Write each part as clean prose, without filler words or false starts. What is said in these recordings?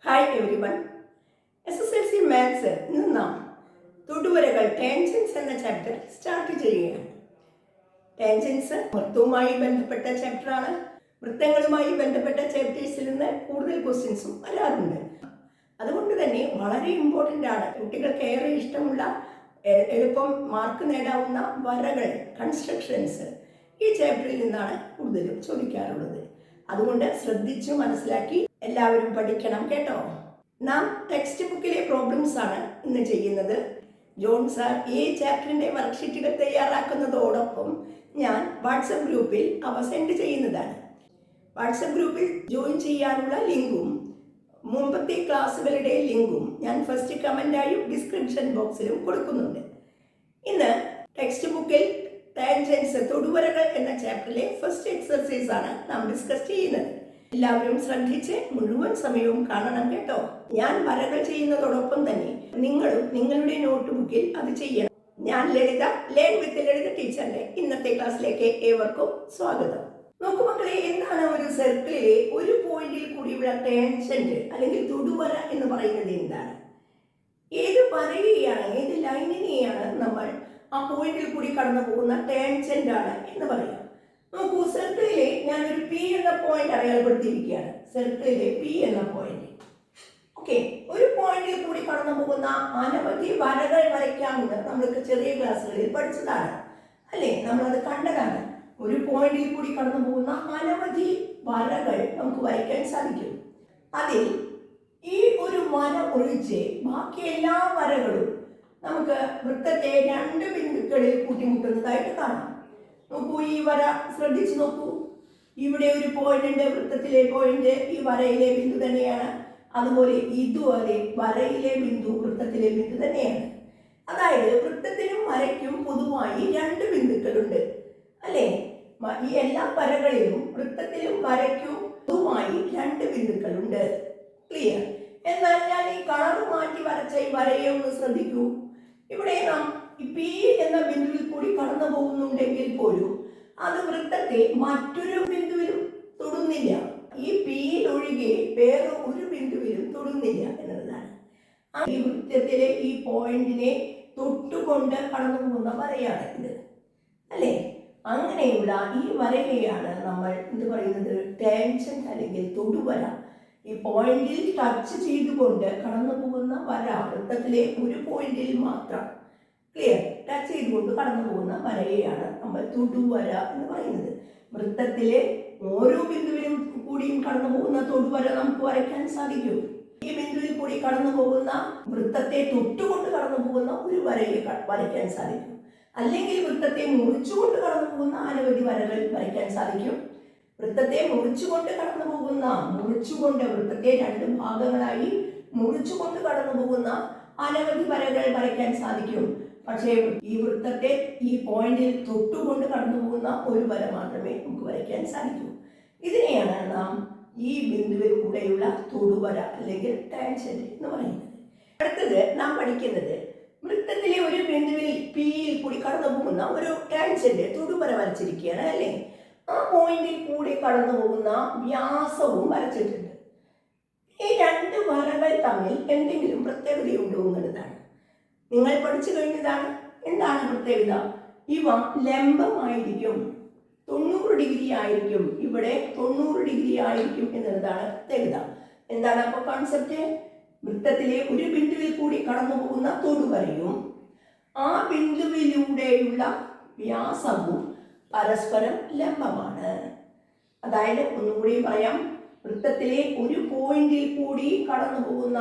Hi every one. SSLC maths ഇന്ന് നാം തൊടുവരകൾ tangents എന്ന ചാപ്റ്റർ സ്റ്റാർട്ട് ചെയ്യുകയാണ്. ടാൻജൻസ് വൃത്തവുമായി ബന്ധപ്പെട്ട ചാപ്റ്ററാണ്. വൃത്തങ്ങളുമായി ബന്ധപ്പെട്ട ചാപ്റ്റേഴ്സിൽ നിന്ന് കൂടുതൽ ക്വസ്റ്റ്യൻസും വരാറുണ്ട്. അതുകൊണ്ട് തന്നെ വളരെ ഇമ്പോർട്ടൻ്റ് ആണ്. കുട്ടികൾക്ക് ഏറെ ഇഷ്ടമുള്ള എളുപ്പം മാർക്ക് നേടാവുന്ന വരകൾ, കൺസ്ട്രക്ഷൻസ് ഈ ചാപ്റ്ററിൽ നിന്നാണ് കൂടുതലും ചോദിക്കാറുള്ളത്. അതുകൊണ്ട് ശ്രദ്ധിച്ചു മനസ്സിലാക്കി എല്ലാവരും പഠിക്കണം കേട്ടോ. നാം ടെക്സ്റ്റ് ബുക്കിലെ പ്രോബ്ലംസ് ആണ് ഇന്ന് ചെയ്യുന്നത്. ജോൺ സാർ ഈ ചാപ്റ്ററിന്റെ വർക്ക്ഷീറ്റുകൾ തയ്യാറാക്കുന്നതോടൊപ്പം ഞാൻ വാട്സപ്പ് ഗ്രൂപ്പിൽ അവ സെൻഡ് ചെയ്യുന്നതാണ്. വാട്സപ്പ് ഗ്രൂപ്പിൽ ജോയിൻ ചെയ്യാനുള്ള ലിങ്കും മുമ്പത്തെ ക്ലാസ്സുകളുടെ ലിങ്കും ഞാൻ ഫസ്റ്റ് കമൻ്റായും ഡിസ്ക്രിപ്ഷൻ ബോക്സിലും കൊടുക്കുന്നുണ്ട്. ഇന്ന് ടെക്സ്റ്റ് ബുക്കിൽ ടാൻജൻസ് തൊടുവരകൾ എന്ന ചാപ്റ്ററിലെ ഫസ്റ്റ് എക്സർസൈസ് ആണ് നാം ഡിസ്കസ് ചെയ്യുന്നത്. എല്ലാവരും ശ്രദ്ധിച്ച് മുഴുവൻ സമയവും കാണണം കേട്ടോ. ഞാൻ വരകൾ ചെയ്യുന്നതോടൊപ്പം തന്നെ നിങ്ങളും നിങ്ങളുടെ നോട്ട് ബുക്കിൽ അത് ചെയ്യണം. ഞാൻ ലളിത, ലേൺ വിത്ത് ലളിത ടീച്ചറിന്റെ ഇന്നത്തെ ക്ലാസ്സിലേക്ക് ഏവർക്കും സ്വാഗതം. നോക്കൂ മക്കളെ, എന്താണ് ഒരു സർക്കിളിലെ ഒരു പോയിന്റിൽ കൂടിയുള്ള ടാൻജന്റ് അല്ലെങ്കിൽ തൊടുവര എന്ന് പറയുന്നത്? എന്താണ്? ഏത് വരയെയാണ്, ഏത് ലൈനിനെയാണ് നമ്മൾ ആ പോയിന്റിൽ കൂടി കടന്നു പോകുന്ന ടാൻജന്റ് ആണ് എന്ന് പറയാം. നോക്കൂ, സർക്കിളിലെ ഞാനൊരു പി എന്ന പോയിന്റ് അടയാളപ്പെടുത്തിയിരിക്കുകയാണ്. സർക്കിളിലെ പി എന്ന പോയിന്റ്. ഓക്കെ, ഒരു പോയിന്റിൽ കൂടി കടന്നു പോകുന്ന അനവധി വരകൾ വരയ്ക്കാമെന്ന് നമ്മൾക്ക് ചെറിയ ക്ലാസ്സുകളിൽ പഠിച്ചതാണ് അല്ലേ? നമ്മളത് കണ്ടതാണ്. ഒരു പോയിന്റിൽ കൂടി കടന്നു പോകുന്ന അനവധി വരകൾ നമുക്ക് വരയ്ക്കാൻ സാധിക്കും. അതിൽ ഈ ഒരു വര ഒഴിച്ച് ബാക്കി എല്ലാ വരകളും നമുക്ക് വൃത്തത്തെ രണ്ട് ബിന്ദുക്കളിൽ കൂട്ടിമുട്ടുന്നതായിട്ട് കാണാം. നോക്കൂ, ഈ വര ശ്രദ്ധിച്ചു നോക്കൂ. ഇവിടെ ഒരു പോയിന്റ് ഉണ്ട്, വൃത്തത്തിലെ പോയിന്റ് ഈ വരയിലെ ബിന്ദു തന്നെയാണ്. അതുപോലെ ഇതുവരെ വരയിലെ ബിന്ദു വൃത്തത്തിലെ ബിന്ദു തന്നെയാണ്. അതായത് വൃത്തത്തിനും വരയ്ക്കും പൊതുവായി രണ്ട് ബിന്ദുക്കളുണ്ട് അല്ലേ? ഈ എല്ലാ വരകളിലും വൃത്തത്തിലും വരയ്ക്കും പൊതുവായി രണ്ട് ബിന്ദുക്കളുണ്ട്. ക്ലിയർ? എന്നാൽ ഞാൻ ഈ കളർ മാറ്റി വരച്ച ഈ വരയെ ഒന്ന് ശ്രദ്ധിക്കൂ. ഇവിടെ നാം പി എന്ന ബിന്ദുവിൽ കൂടി കടന്നു പോകുന്നുണ്ടെങ്കിൽ പോലും അത് വൃത്തത്തെ മറ്റൊരു ബിന്ദുവിലും തൊടുന്നില്ല. ഈ പിയിൽ ഒഴികെ വേറെ ഒരു ബിന്ദുവിലും തൊടുന്നില്ല എന്നതാണ്. ഈ വൃത്തത്തിലെ ഈ പോയിന്റിനെ തൊട്ടുകൊണ്ട് കടന്നു പോകുന്ന വരയാണ് ഇത് അല്ലേ? അങ്ങനെയുള്ള ഈ വരയെയാണ് നമ്മൾ എന്ത് പറയുന്നത്? ടാൻജന്റ് അല്ലെങ്കിൽ തൊടുവര. ഈ പോയിന്റിൽ ടച്ച് ചെയ്തുകൊണ്ട് കടന്നു പോകുന്ന വര, വൃത്തത്തിലെ ഒരു പോയിന്റിൽ മാത്രം ക്ലിയർ ടച്ച് ചെയ്തുകൊണ്ട് കടന്നു പോകുന്ന വരയെയാണ് നമ്മൾ തൊടുവര എന്ന് പറയുന്നത്. വൃത്തത്തിലെ ഓരോ ബിന്ദുവിലും കൂടിയും കടന്നു പോകുന്ന തൊടുവര നമുക്ക് വരയ്ക്കാൻ സാധിക്കും. ഈ ബിന്ദുവിൽ കൂടി കടന്നു പോകുന്ന വൃത്തത്തെ തൊട്ടുകൊണ്ട് കടന്നു പോകുന്ന ഒരു വരയെ വരയ്ക്കാൻ സാധിക്കും. അല്ലെങ്കിൽ വൃത്തത്തെ മുറിച്ചുകൊണ്ട് കടന്നു പോകുന്ന അനവധി വരകൾ വരയ്ക്കാൻ സാധിക്കും. വൃത്തത്തെ മുറിച്ചുകൊണ്ട് കടന്നു പോകുന്ന, മുറിച്ചുകൊണ്ട് വൃത്തത്തെ രണ്ട് ഭാഗങ്ങളായി മുറിച്ചുകൊണ്ട് കടന്നു പോകുന്ന അനവധി വരകൾ വരയ്ക്കാൻ സാധിക്കും. പക്ഷേ ഈ വൃത്തത്തെ ഈ പോയിന്റിൽ തൊട്ടുകൊണ്ട് കടന്നു പോകുന്ന ഒരു വര മാത്രമേ നമുക്ക് വരയ്ക്കാൻ സാധിക്കൂ. ഇതിനെയാണ് നാം ഈ ബിന്ദുവിൽ കൂടെയുള്ള തൊടുവര അല്ലെങ്കിൽ ടാൻജന്റ് എന്ന് പറയുന്നത്. അടുത്തത് നാം പഠിക്കുന്നത് വൃത്തത്തിലെ ഒരു ബിന്ദുവിൽ പിയിൽ കൂടി കടന്നു പോകുന്ന ഒരു ടാൻജന്റ് തൊടുവര വരച്ചിരിക്കുകയാണ് അല്ലേ? ആ പോയിന്റിൽ കൂടി കടന്നു പോകുന്ന വ്യാസവും വരച്ചിട്ടുണ്ട്. ഈ രണ്ട് വരകൾ തമ്മിൽ എന്തെങ്കിലും പ്രത്യേകതയുണ്ടോ എന്നുള്ളതാണ്. നിങ്ങൾ പഠിച്ചു കഴിഞ്ഞതാണ്. എന്താണ് പ്രത്യേകത? ഇവ ലംബമായിരിക്കും, 90 ഡിഗ്രി ആയിരിക്കും. ഇവിടെ 90 ഡിഗ്രി ആയിരിക്കും എന്നുള്ളതാണ് പ്രത്യേകത. എന്താണ് അപ്പോൾ കോൺസെപ്റ്റ്? വൃത്തത്തിലെ ഒരു ബിന്ദുവിൽ കൂടി കടന്നു പോകുന്ന തൊടുവരയും ആ ബിന്ദുവിലൂടെയുള്ള വ്യാസവും പരസ്പരം ലംബമാണ്. അതായത് ഒന്നുകൂടി പറയാം, വൃത്തത്തിലെ ഒരു പോയിന്റിൽ കൂടി കടന്നു പോകുന്ന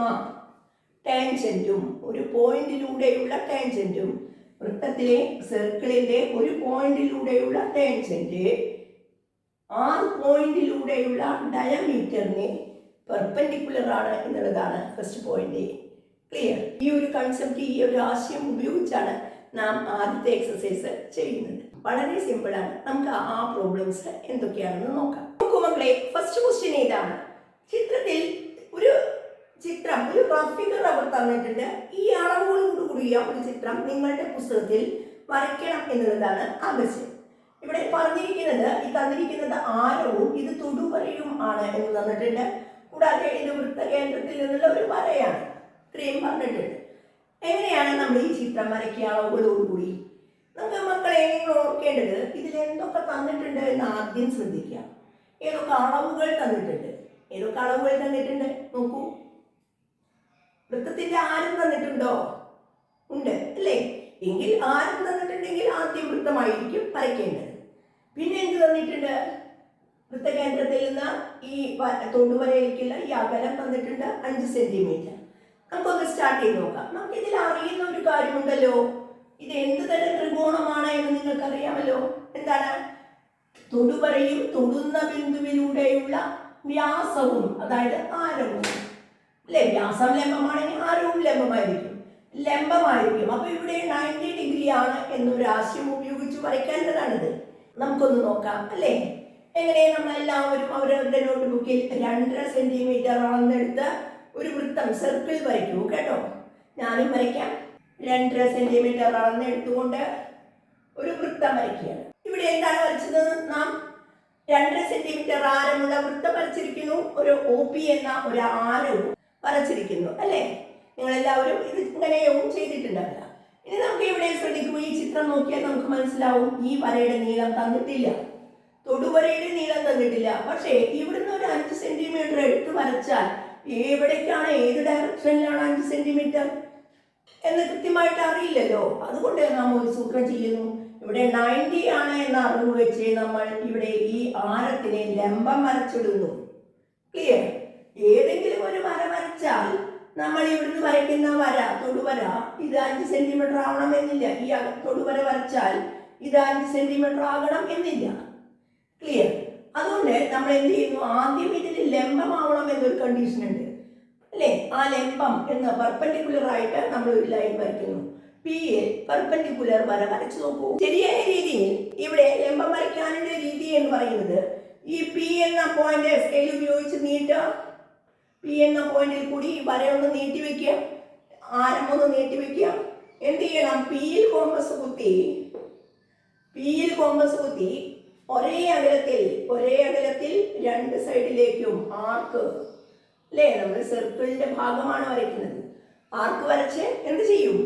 ടാൻജന്റും ഒരു പോയിന്റിലൂടെയുള്ള ടാൻജന്റും വൃത്തത്തിലെ സർക്കിളിന്റെ ഒരു പോയിന്റിലൂടെയുള്ള ടാൻജന്റ് ആ പോയിന്റിലൂടെയുള്ള ഡയമീറ്ററിനെ പെർപെൻഡിക്കുലർ ആണ് എന്നുള്ളതാണ് ഫസ്റ്റ് പോയിന്റ്. ക്ലിയർ? ഈ ഒരു കൺസെപ്റ്റ്, ഈ ഒരു ആശയം ഉപയോഗിച്ചാണ് നാം ആദ്യത്തെ എക്സസൈസ് ചെയ്യുന്നത്. വളരെ സിമ്പിൾ ആണ്. നമുക്ക് ആ പ്രോബ്ലംസ് എന്തൊക്കെയാണെന്ന് നോക്കാം. നോക്കൂ മക്കളെ, ഫസ്റ്റ് ക്വസ്റ്റ്യൻ ഇതാണ്. ചിത്രത്തിൽ ഒരു റഫ് ഫിഗർ അവർ തന്നിട്ടുണ്ട്. ഈ അളവുകളോട് കൂടിയ ഒരു ചിത്രം നിങ്ങളുടെ പുസ്തകത്തിൽ വരയ്ക്കണം എന്നുള്ളതാണ് ആവശ്യം. ഇവിടെ പറഞ്ഞിരിക്കുന്നത്, ഈ തന്നിരിക്കുന്നത് ആരവും ഇത് തൊടുവരയും ആണ് എന്ന് തന്നിട്ടുണ്ട്. കൂടാതെ ഇത് വൃത്തകേന്ദ്രത്തിൽ കേന്ദ്രത്തിൽ നിന്നുള്ള ഒരു വരയാണ്. ഇത്രയും പറഞ്ഞിട്ടുണ്ട്. എങ്ങനെയാണ് നമ്മൾ ഈ ചിത്രം വരയ്ക്കുക അളവുകളോടുകൂടി? നമുക്ക് മക്കളെ നിങ്ങൾ ഓർക്കേണ്ടത് ഇതിൽ എന്തൊക്കെ തന്നിട്ടുണ്ട് എന്ന് ആദ്യം ശ്രദ്ധിക്കുക. ഏതൊക്കെ അളവുകൾ തന്നിട്ടുണ്ട്? ഏതൊക്കെ അളവുകൾ തന്നിട്ടുണ്ട് നോക്കൂ. വൃത്തത്തിന്റെ ആരം തന്നിട്ടുണ്ടോ? ഉണ്ട് അല്ലേ? എങ്കിൽ ആരം തന്നിട്ടുണ്ടെങ്കിൽ ആദ്യം വൃത്തമായിരിക്കും വരയ്ക്കേണ്ടത്. പിന്നെ എന്ത് തന്നിട്ടുണ്ട്? വൃത്തകേന്ദ്രത്തിൽ നിന്ന് ഈ തൊടുവരയിലേക്കുള്ള ഈ അകലം തന്നിട്ടുണ്ട് 5 സെന്റിമീറ്റർ. നമുക്കൊന്ന് സ്റ്റാർട്ട് ചെയ്ത് നോക്കാം. നമുക്ക് ഇതിൽ അറിയുന്ന ഒരു കാര്യമുണ്ടല്ലോ, ഇത് എന്ത് തരം ത്രികോണമാണ് എന്ന് നിങ്ങൾക്ക് അറിയാമല്ലോ. എന്താണ്? തൊടുവരയും തൊടുന്ന ബിന്ദുവിലൂടെയുള്ള വ്യാസവും, അതായത് ആരവും അല്ലെ? വ്യാസം ലംബമാണെങ്കിൽ ആരവും ലംബമായിരിക്കും. അപ്പൊ ഇവിടെ 90 ഡിഗ്രി ആണ് എന്നൊരു ആശയം ഉപയോഗിച്ച് വരയ്ക്കേണ്ടതാണിത്. നമുക്കൊന്ന് നോക്കാം അല്ലേ? എങ്ങനെ? നമ്മളെല്ലാവരും അവരവരുടെ നോട്ട്ബുക്കിൽ 2.5 സെന്റിമീറ്റർ അളന്നെടുത്ത് ഒരു വൃത്തം സർക്കിൾ വരയ്ക്കൂ കേട്ടോ. ഞാനും വരയ്ക്കാം. 2.5 സെന്റിമീറ്റർ അളന്നെടുത്തുകൊണ്ട് ഒരു വൃത്തം വരയ്ക്കുകയാണ്. ഇവിടെ എന്താണ് വരച്ചത്? നാം 2.5 സെന്റിമീറ്റർ ആരമുള്ള വൃത്തം വരച്ചിരിക്കുന്നു. ഒരു OP എന്ന ഒരു ആരവും വരച്ചിരിക്കുന്നു അല്ലേ? നിങ്ങളെല്ലാവരും ഇത് ഇങ്ങനെയും ചെയ്തിട്ടുണ്ടാവില്ല. ഇനി നമുക്ക് ഇവിടെ ശ്രദ്ധിക്കൂ. ഈ ചിത്രം നോക്കിയാൽ നമുക്ക് മനസ്സിലാവും ഈ വരയുടെ നീളം തന്നിട്ടില്ല, തൊടുവരയുടെ നീളം തന്നിട്ടില്ല. പക്ഷേ ഇവിടുന്ന് ഒരു 5 സെന്റിമീറ്റർ എടുത്ത് വരച്ചാൽ എവിടേക്കാണ്, ഏത് ഡയറക്ഷനിലാണ് 5 സെന്റിമീറ്റർ എന്ന് കൃത്യമായിട്ട് അറിയില്ലല്ലോ. അതുകൊണ്ട് നാം ഒരു സൂത്രം ചെയ്യുന്നു. ഇവിടെ 90 ആണ് എന്ന അറിവ് വെച്ച് നമ്മൾ ഇവിടെ ഈ ആരത്തിനെ ലംബം വരച്ചിടുന്നു. ക്ലിയർ? ഏതെങ്കിലും ഒരു വര വരച്ചാൽ നമ്മൾ ഇവിടുന്ന് വരയ്ക്കുന്ന വര, തൊടുവര, ഇത് 5 സെന്റിമീറ്റർ ആവണം എന്നില്ല. ഈ തൊടുവര വരച്ചാൽ ഇത് 5 സെന്റിമീറ്റർ ആകണം എന്നില്ല. ക്ലിയർ? അതുകൊണ്ട് നമ്മൾ എന്ത് ചെയ്യുന്നു? ആദ്യം ഇതിൽ ലംബമാവണം എന്നൊരു കണ്ടീഷൻ ഉണ്ട് അല്ലേ? ആ ലംബം എന്ന പെർപെൻഡിക്കുലർ ആയിട്ട് നമ്മൾ ഒരു ലൈൻ വരയ്ക്കുന്നു. P-യിൽ പെർപെൻഡിക്കുലർ വര വരച്ചു നോക്കൂ. ശരിയായ രീതിയിൽ ഇവിടെ ലംബം വരയ്ക്കാനുള്ള രീതി എന്ന് പറയുന്നത് ഈ P എന്ന പോയിന്റ് സ്കെയിൽ ഉപയോഗിച്ച് നീട്ടുക. P എന്ന പോയിന്റിൽ കൂടി ഈ വര ഒന്ന് നീട്ടി വെക്കുക, ആരം ഒന്ന് നീട്ടി വെക്കുക. എന്ത് ചെയ്യണം? P-യിൽ കോമ്പസ് കുത്തി ഒരേ അകലത്തിൽ 2 സൈഡിലേക്കും ആർക്ക് അല്ലേ? നമ്മൾ സർക്കിളിന്റെ ഭാഗമാണ് വരയ്ക്കുന്നത്. ആർക്ക് വരച്ച് എന്ത് ചെയ്യും?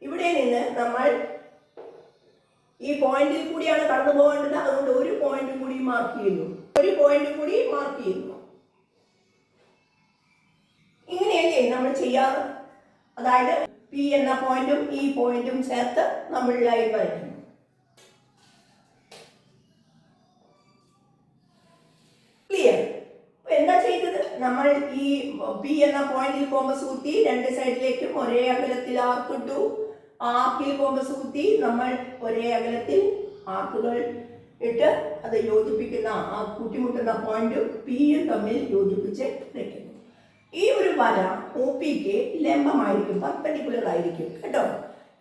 ഇവിടെ നിന്ന് നമ്മൾ ഈ പോയിന്റിൽ കൂടിയാണ് കടന്നു പോകേണ്ടത്. അതുകൊണ്ട് ഒരു പോയിന്റ് കൂടി മാർക്ക് ചെയ്യുന്നു. ഇങ്ങനെയല്ലേ നമ്മൾ ചെയ്യാറ്? അതായത് P എന്ന പോയിന്റും ഈ പോയിന്റും ചേർത്ത് നമ്മൾ ലൈൻ വരയ്ക്കുന്നു. ക്ലിയർ? എന്താ ചെയ്തത്? നമ്മൾ ഈ P എന്ന പോയിന്റിൽ കോമ്പസ് കുത്തി 2 സൈഡിലേക്കും ഒരേ അകലത്തിൽ ആർക്ക് ഇട്ടു. ആർക്കിൽ കോമ്പസ് കുത്തി നമ്മൾ ഒരേ അകലത്തിൽ ആർക്കുകൾ ഇട്ട് അത് യോജിപ്പിക്കുന്ന ആ കൂട്ടിമുട്ടുന്ന പോയിന്റും P-യും തമ്മിൽ യോജിപ്പിച്ച് വയ്ക്കുന്നു. ഈ ഒരു വര OP-ക്ക് ലംബമായിരിക്കും, പെർപെൻഡിക്കുലർ ആയിരിക്കും കേട്ടോ.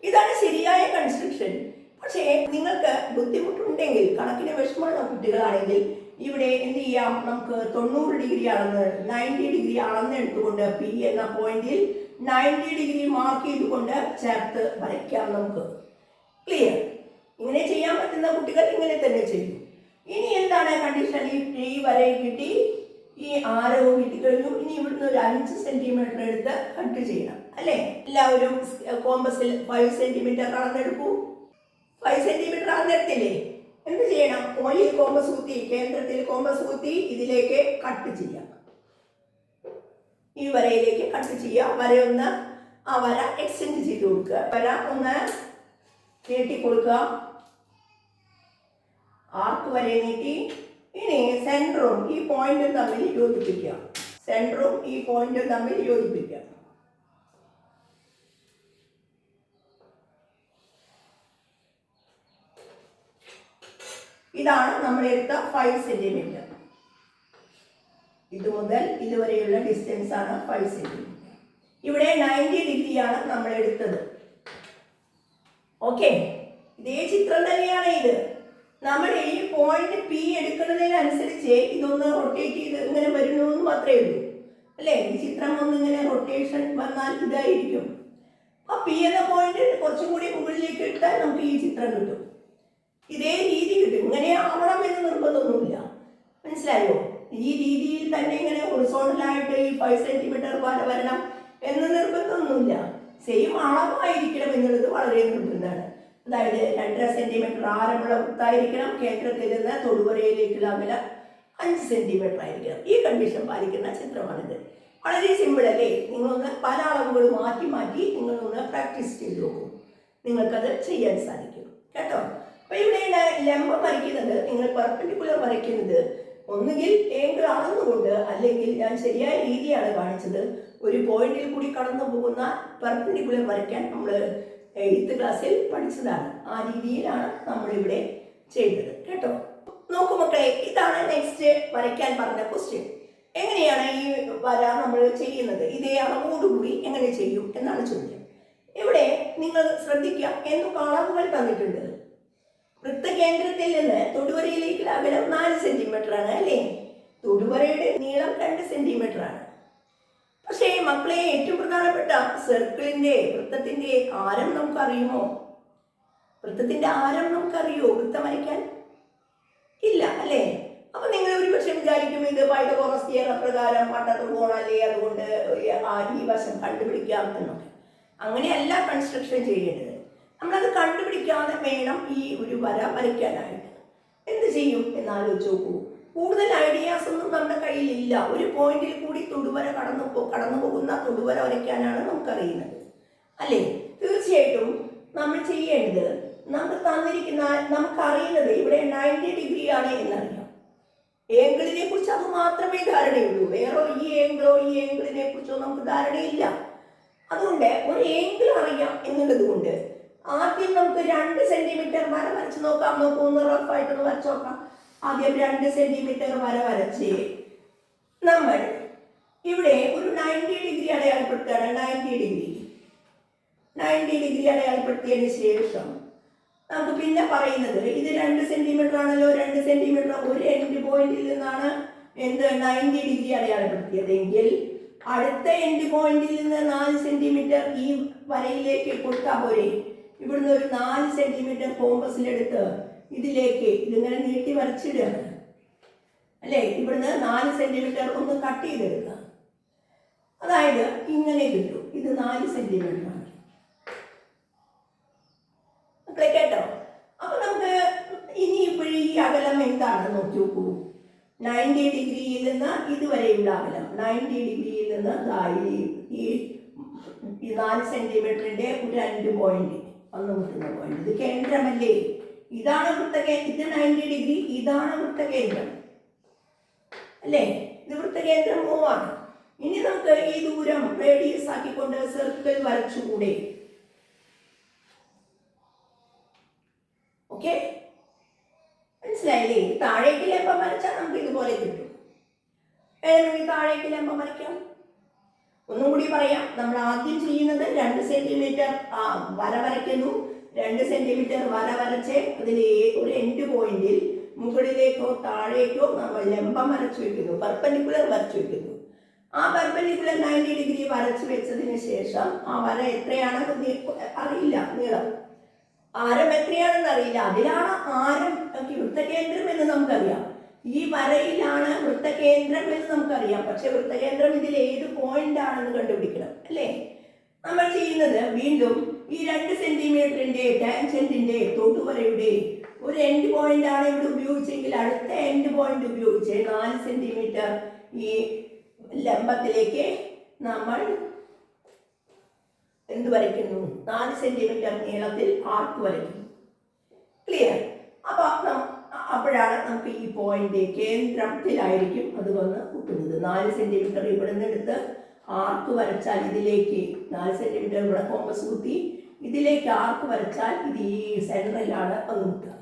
ഇതാണ് ശരിയായ കൺസ്ട്രക്ഷൻ. പക്ഷേ നിങ്ങൾക്ക് ബുദ്ധിമുട്ടുണ്ടെങ്കിൽ, കണക്കിന് വിഷമമുള്ള കുട്ടികളാണെങ്കിൽ ഇവിടെ എന്ത് ചെയ്യാം? നമുക്ക് 90 ഡിഗ്രി അളന്ന് 90 ഡിഗ്രി അളന്നെടുത്തുകൊണ്ട് P എന്ന പോയിന്റിൽ 90 ഡിഗ്രി മാർക്ക് ചെയ്തുകൊണ്ട് ചേർത്ത് വരയ്ക്കാം നമുക്ക്. ക്ലിയർ? ഇങ്ങനെ ചെയ്യാൻ പറ്റുന്ന കുട്ടികൾ ഇങ്ങനെ തന്നെ ചെയ്യും. ഇനി എന്താണ് കണ്ടീഷൻ? ഈ വരയിൽ കിട്ടി, ഈ ആരവും കിട്ടിക്കഴിഞ്ഞു. ഇനി ഇവിടുന്ന് ഒരു 5 സെന്റിമീറ്റർ എടുത്ത് കട്ട് ചെയ്യണം അല്ലേ? എല്ലാവരും കോമ്പസിൽ 5 സെന്റിമീറ്റർ അളന്നെടുക്കൂ. 5 സെന്റിമീറ്റർ അളന്നെടുത്തില്ലേ? എന്ത് ചെയ്യണം? ഓയിൽ കോമ്പസ് കുത്തി, കേന്ദ്രത്തിൽ കോമ്പസ് കുത്തി ഇതിലേക്ക് കട്ട് ചെയ്യാം. ഈ വരയിലേക്ക് കട്ട് ചെയ്യാം. വരയൊന്ന് ആ വര എക്സ്റ്റെൻഡ് ചെയ്ത് കൊടുക്കുക. വര ഒന്ന് നീട്ടി കൊടുക്കുക. ആർക്ക് വരെ നീട്ടി. ഇനി സെൻറ്ററും ഈ പോയിന്റും തമ്മിൽ യോജിപ്പിക്കുക. ഇതാണ് നമ്മൾ എടുത്ത 5 സെന്റിമീറ്റർ. ഇത് മുതൽ ഇതുവരെയുള്ള ഡിസ്റ്റൻസ് ആണ് 5 സെന്റിമീറ്റർ. ഇവിടെ 90 ഡിഗ്രിയാണ് നമ്മൾ എടുത്തത്. ഓക്കെ, ഇതേ ചിത്രം തന്നെയാണ് ഇത്. നമ്മൾ ഈ പോയിന്റ് P എടുക്കുന്നതിനനുസരിച്ച് ഇതൊന്ന് റൊട്ടേറ്റ് ചെയ്ത് ഇങ്ങനെ വരുന്നു എന്ന് മാത്രമേ ഉള്ളൂ അല്ലേ? ഈ ചിത്രം ഒന്നിങ്ങനെ റൊട്ടേഷൻ വന്നാൽ ഇതായിരിക്കും. ആ P എന്ന പോയിന്റ് കുറച്ചും കൂടി മുകളിലേക്ക് ഇട്ടാൽ നമുക്ക് ഈ ചിത്രം കിട്ടും. ഇതേ രീതി കിട്ടും. ഇങ്ങനെ ആവണം എന്ന് നിർബന്ധമൊന്നുമില്ല. മനസ്സിലായോ? ഈ രീതിയിൽ തന്നെ ഇങ്ങനെ ഹൊറിസോണ്ടലായിട്ട് ഈ 5 സെന്റിമീറ്റർ വര വരണം എന്ന് നിർബന്ധമൊന്നുമില്ല. സെയിം അളവായിരിക്കണം എന്നുള്ളത് വളരെ നിർബന്ധമാണ്. അതായത് 2.5 സെന്റിമീറ്റർ ആരമുള്ള വൃത്തായിരിക്കണം. കേന്ദ്രത്തിൽ നിന്ന് തൊടുവരയിലേക്കുള്ള അകലം 5 സെന്റിമീറ്റർ ആയിരിക്കണം. ഈ കണ്ടീഷൻ പാലിക്കുന്ന ചിത്രമാണിത്. വളരെ സിമ്പിൾ അല്ലേ? നിങ്ങളൊന്ന് പല അളവുകൾ മാറ്റി മാറ്റി നിങ്ങളൊന്ന് പ്രാക്ടീസ് ചെയ്ത് നോക്കൂ. നിങ്ങൾക്കത് ചെയ്യാൻ സാധിക്കും കേട്ടോ. അപ്പൊ ഇവിടെ ലംബം വരയ്ക്കുന്നത്, നിങ്ങൾ പെർപെൻഡിക്കുലർ വരയ്ക്കുന്നത് ഒന്നുകിൽ ഏങ്കിൾ അളന്നുകൊണ്ട്, അല്ലെങ്കിൽ ഞാൻ ശരിയായ രീതിയാണ് കാണിച്ചത്. ഒരു പോയിന്റിൽ കൂടി കടന്നു പോകുന്ന പെർപെൻഡിക്കുലർ വരയ്ക്കാൻ നമ്മൾ 8th ക്ലാസ്സിൽ പഠിച്ചതാണ്. ആ രീതിയിലാണ് നമ്മളിവിടെ ചെയ്തത് കേട്ടോ. നോക്കൂ മക്കളെ, ഇതാണ് നെക്സ്റ്റ് വരയ്ക്കാൻ പറഞ്ഞ ക്വസ്റ്റ്യൻ. എങ്ങനെയാണ് ഈ വര നമ്മൾ ചെയ്യുന്നത്? ഇതേ അളവോടുകൂടി എങ്ങനെ ചെയ്യും എന്നാണ് ചോദ്യം. ഇവിടെ നിങ്ങൾ ശ്രദ്ധിക്കുക, എന്തൊക്കെ അളവുകൾ തന്നിട്ടുണ്ട്. വൃത്തകേന്ദ്രത്തിൽ നിന്ന് തൊടുവരയിലേക്കുള്ള അകലം 4 സെന്റിമീറ്റർ ആണ് അല്ലേ? തൊടുവരയുടെ നീളം 2 സെന്റിമീറ്റർ ആണ്. പക്ഷേ മക്കളെ, ഏറ്റവും പ്രധാനപ്പെട്ട വൃത്തത്തിന്റെ ആരം നമുക്കറിയുമോ? വൃത്തത്തിന്റെ ആരം നമുക്കറിയോ വൃത്തം വരയ്ക്കാൻ? ഇല്ല അല്ലേ? അപ്പൊ നിങ്ങൾ ഒരു പക്ഷെ വിചാരിക്കും ഇത് പൈതഗോറസ് തിയറം പ്രകാരം വട്ടത്രികോണല്ലേ, അതുകൊണ്ട് ഈ വശം കണ്ടുപിടിക്കാം എന്നൊക്കെ. അങ്ങനെയല്ല കൺസ്ട്രക്ഷൻ ചെയ്യേണ്ടത്. നമ്മളത് കണ്ടുപിടിക്കാതെ വേണം ഈ ഒരു വര വരയ്ക്കാനായിട്ട്. എന്ത് ചെയ്യും എന്നാലോചിച്ച് നോക്കൂ. കൂടുതൽ ഐഡിയാസ് ഒന്നും നമ്മുടെ കയ്യിലില്ല. ഒരു പോയിന്റിൽ കൂടി തൊടുവര കടന്നു പോകുന്ന തൊടുവര വരയ്ക്കാനാണ് നമുക്കറിയുന്നത് അല്ലേ? തീർച്ചയായിട്ടും നമ്മൾ ചെയ്യേണ്ടത്, നമുക്കറിയുന്നത് ഇവിടെ 90 ഡിഗ്രി ആണ് എന്നറിയാം. ഏങ്കിളിനെ കുറിച്ച് അത് മാത്രമേ ധാരണയുള്ളൂ. വേറെ ഈ ഏങ്കിളിനെ കുറിച്ചോ നമുക്ക് ധാരണയില്ല. അതുകൊണ്ട് ഒരു ഏങ്കിൾ അറിയാം എന്നുള്ളത് കൊണ്ട് ആദ്യം നമുക്ക് 2 സെന്റിമീറ്റർ വര വരച്ച് നോക്കാം. ഒന്ന് റഫായിട്ടൊന്ന് വരച്ച് നോക്കാം. ആദ്യം 2 സെന്റിമീറ്റർ വര വരച്ച് നമ്മൾ ഇവിടെ ഒരു 90 ഡിഗ്രി അടയാളപ്പെടുത്തുകയാണ്. 90 ഡിഗ്രി അടയാളപ്പെടുത്തിയതിന് ശേഷം നമുക്ക് പിന്നെ പറയുന്നത്, ഇത് 2 സെന്റിമീറ്റർ ആണല്ലോ. 2 സെന്റിമീറ്റർ ഒരു എൻഡ് പോയിന്റിൽ നിന്നാണ് 90 ഡിഗ്രി അടയാളപ്പെടുത്തിയതെങ്കിൽ അടുത്ത എൻഡ് പോയിന്റിൽ നിന്ന് 4 സെന്റിമീറ്റർ ഈ വരയിലേക്ക് കൊടുത്താൽ പോരെ. ഇവിടുന്ന് ഒരു 4 സെന്റിമീറ്റർ കോമ്പസിലെടുത്ത് ഇതിങ്ങനെ നീട്ടി വരച്ചിടുകയാണ് അല്ലേ? ഇവിടുന്ന് 4 സെന്റിമീറ്റർ ഒന്ന് കട്ട് ചെയ്തെടുക്കുക. അതായത് ഇങ്ങനെ കിട്ടും. ഇത് 4 സെന്റിമീറ്റർ ആണ് മക്കളെ കേട്ടോ. അപ്പൊ നമുക്ക് ഇനി ഇപ്പോഴും ഈ അകലം എന്താണെന്ന് നോക്കി നോക്കൂ. 90 ഡിഗ്രിയിൽ നിന്ന് ഇതുവരെയുള്ള അകലം, 90 ഡിഗ്രിയിൽ നിന്ന് ഈ 4 സെന്റിമീറ്ററിന്റെ ഒരു 2 പോയിന്റ് വന്നു മുട്ടുന്ന പോയിന്റ്. ഇത് കേന്ദ്രമല്ലേ? ഇതാണ് ഇത് 90 ഡിഗ്രി, ഇതാണ് വൃത്തകേന്ദ്രം അല്ലേ? ഇത് വൃത്തകേന്ദ്രം മൂവാണ്. ഇനി നമുക്ക് ഈ ദൂരം റേഡിയസ് ആക്കിക്കൊണ്ട് സർക്കിൾ വരച്ചുകൂടെ? ഓക്കെ, മനസ്സിലായില്ലേ? താഴേക്ക് ലംബം വരച്ചാൽ നമുക്ക് ഇതുപോലെ കിട്ടും. വേണമെങ്കിൽ താഴേക്ക് ലംബം വരയ്ക്കാം. ഒന്നും കൂടി പറയാം. നമ്മൾ ആദ്യം ചെയ്യുന്നത് 2 സെന്റിമീറ്റർ വര വരയ്ക്കുന്നു. 2 സെന്റിമീറ്റർ വര വരച്ച് അതിൽ ഒരു എൻഡ് പോയിന്റിൽ മുകളിലേക്കോ താഴേക്കോ നമ്മൾ ലംബം വരച്ചു വെക്കുന്നു, പെർപെൻഡിക്കുലർ വരച്ചു വെക്കുന്നു. ആ പെർപെൻഡിക്കുലർ 90 ഡിഗ്രി വരച്ചു വെച്ചതിന് ശേഷം ആ വര എത്രയാണെന്ന് അറിയില്ല, നീളം ആരം എത്രയാണെന്ന് അറിയില്ല. അതിലാണ് ആരം വൃത്തകേന്ദ്രം എന്ന് നമുക്കറിയാം. ഈ വരയിലാണ് വൃത്തകേന്ദ്രം എന്ന് നമുക്കറിയാം. പക്ഷെ വൃത്തകേന്ദ്രം ഇതിൽ ഏത് പോയിന്റ് ആണെന്ന് കണ്ടുപിടിക്കണം അല്ലേ? നമ്മൾ ചെയ്യുന്നത് വീണ്ടും ഈ 2 സെന്റിമീറ്ററിന്റെ ടാൻജന്റിന്റെ തൊടുവരയുടെ ഒരു എൻഡ് പോയിന്റ് ആണ് ഇവിടെ ഉപയോഗിച്ചെങ്കിൽ അടുത്ത എൻഡ് പോയിന്റ് ഉപയോഗിച്ച് 4 സെന്റിമീറ്റർ ഈ ലംബത്തിലേക്ക് നമ്മൾ എന്ത് വരയ്ക്കുന്നു? 4 സെന്റിമീറ്റർ നീളത്തിൽ ആർക്ക് വരയ്ക്കുന്നു. ക്ലിയർ? അപ്പോഴാണ് നമുക്ക് ഈ പോയിന്റ് കേന്ദ്രത്തിലായിരിക്കും അത് വന്ന് കുട്ടുന്നത്. 4 സെന്റിമീറ്റർ ഇവിടെ നിന്ന് എടുത്ത് ആർക്ക് വരച്ചാൽ ഇതിലേക്ക് 4 സെന്റിമീറ്റർ ഇവിടെ കോമ്പസ് കുത്തി ഇതിലേക്ക് ആർക്ക് വരച്ചാൽ ഇത് ഈ സെൻട്രലാണ് അത് മുട്ടുക.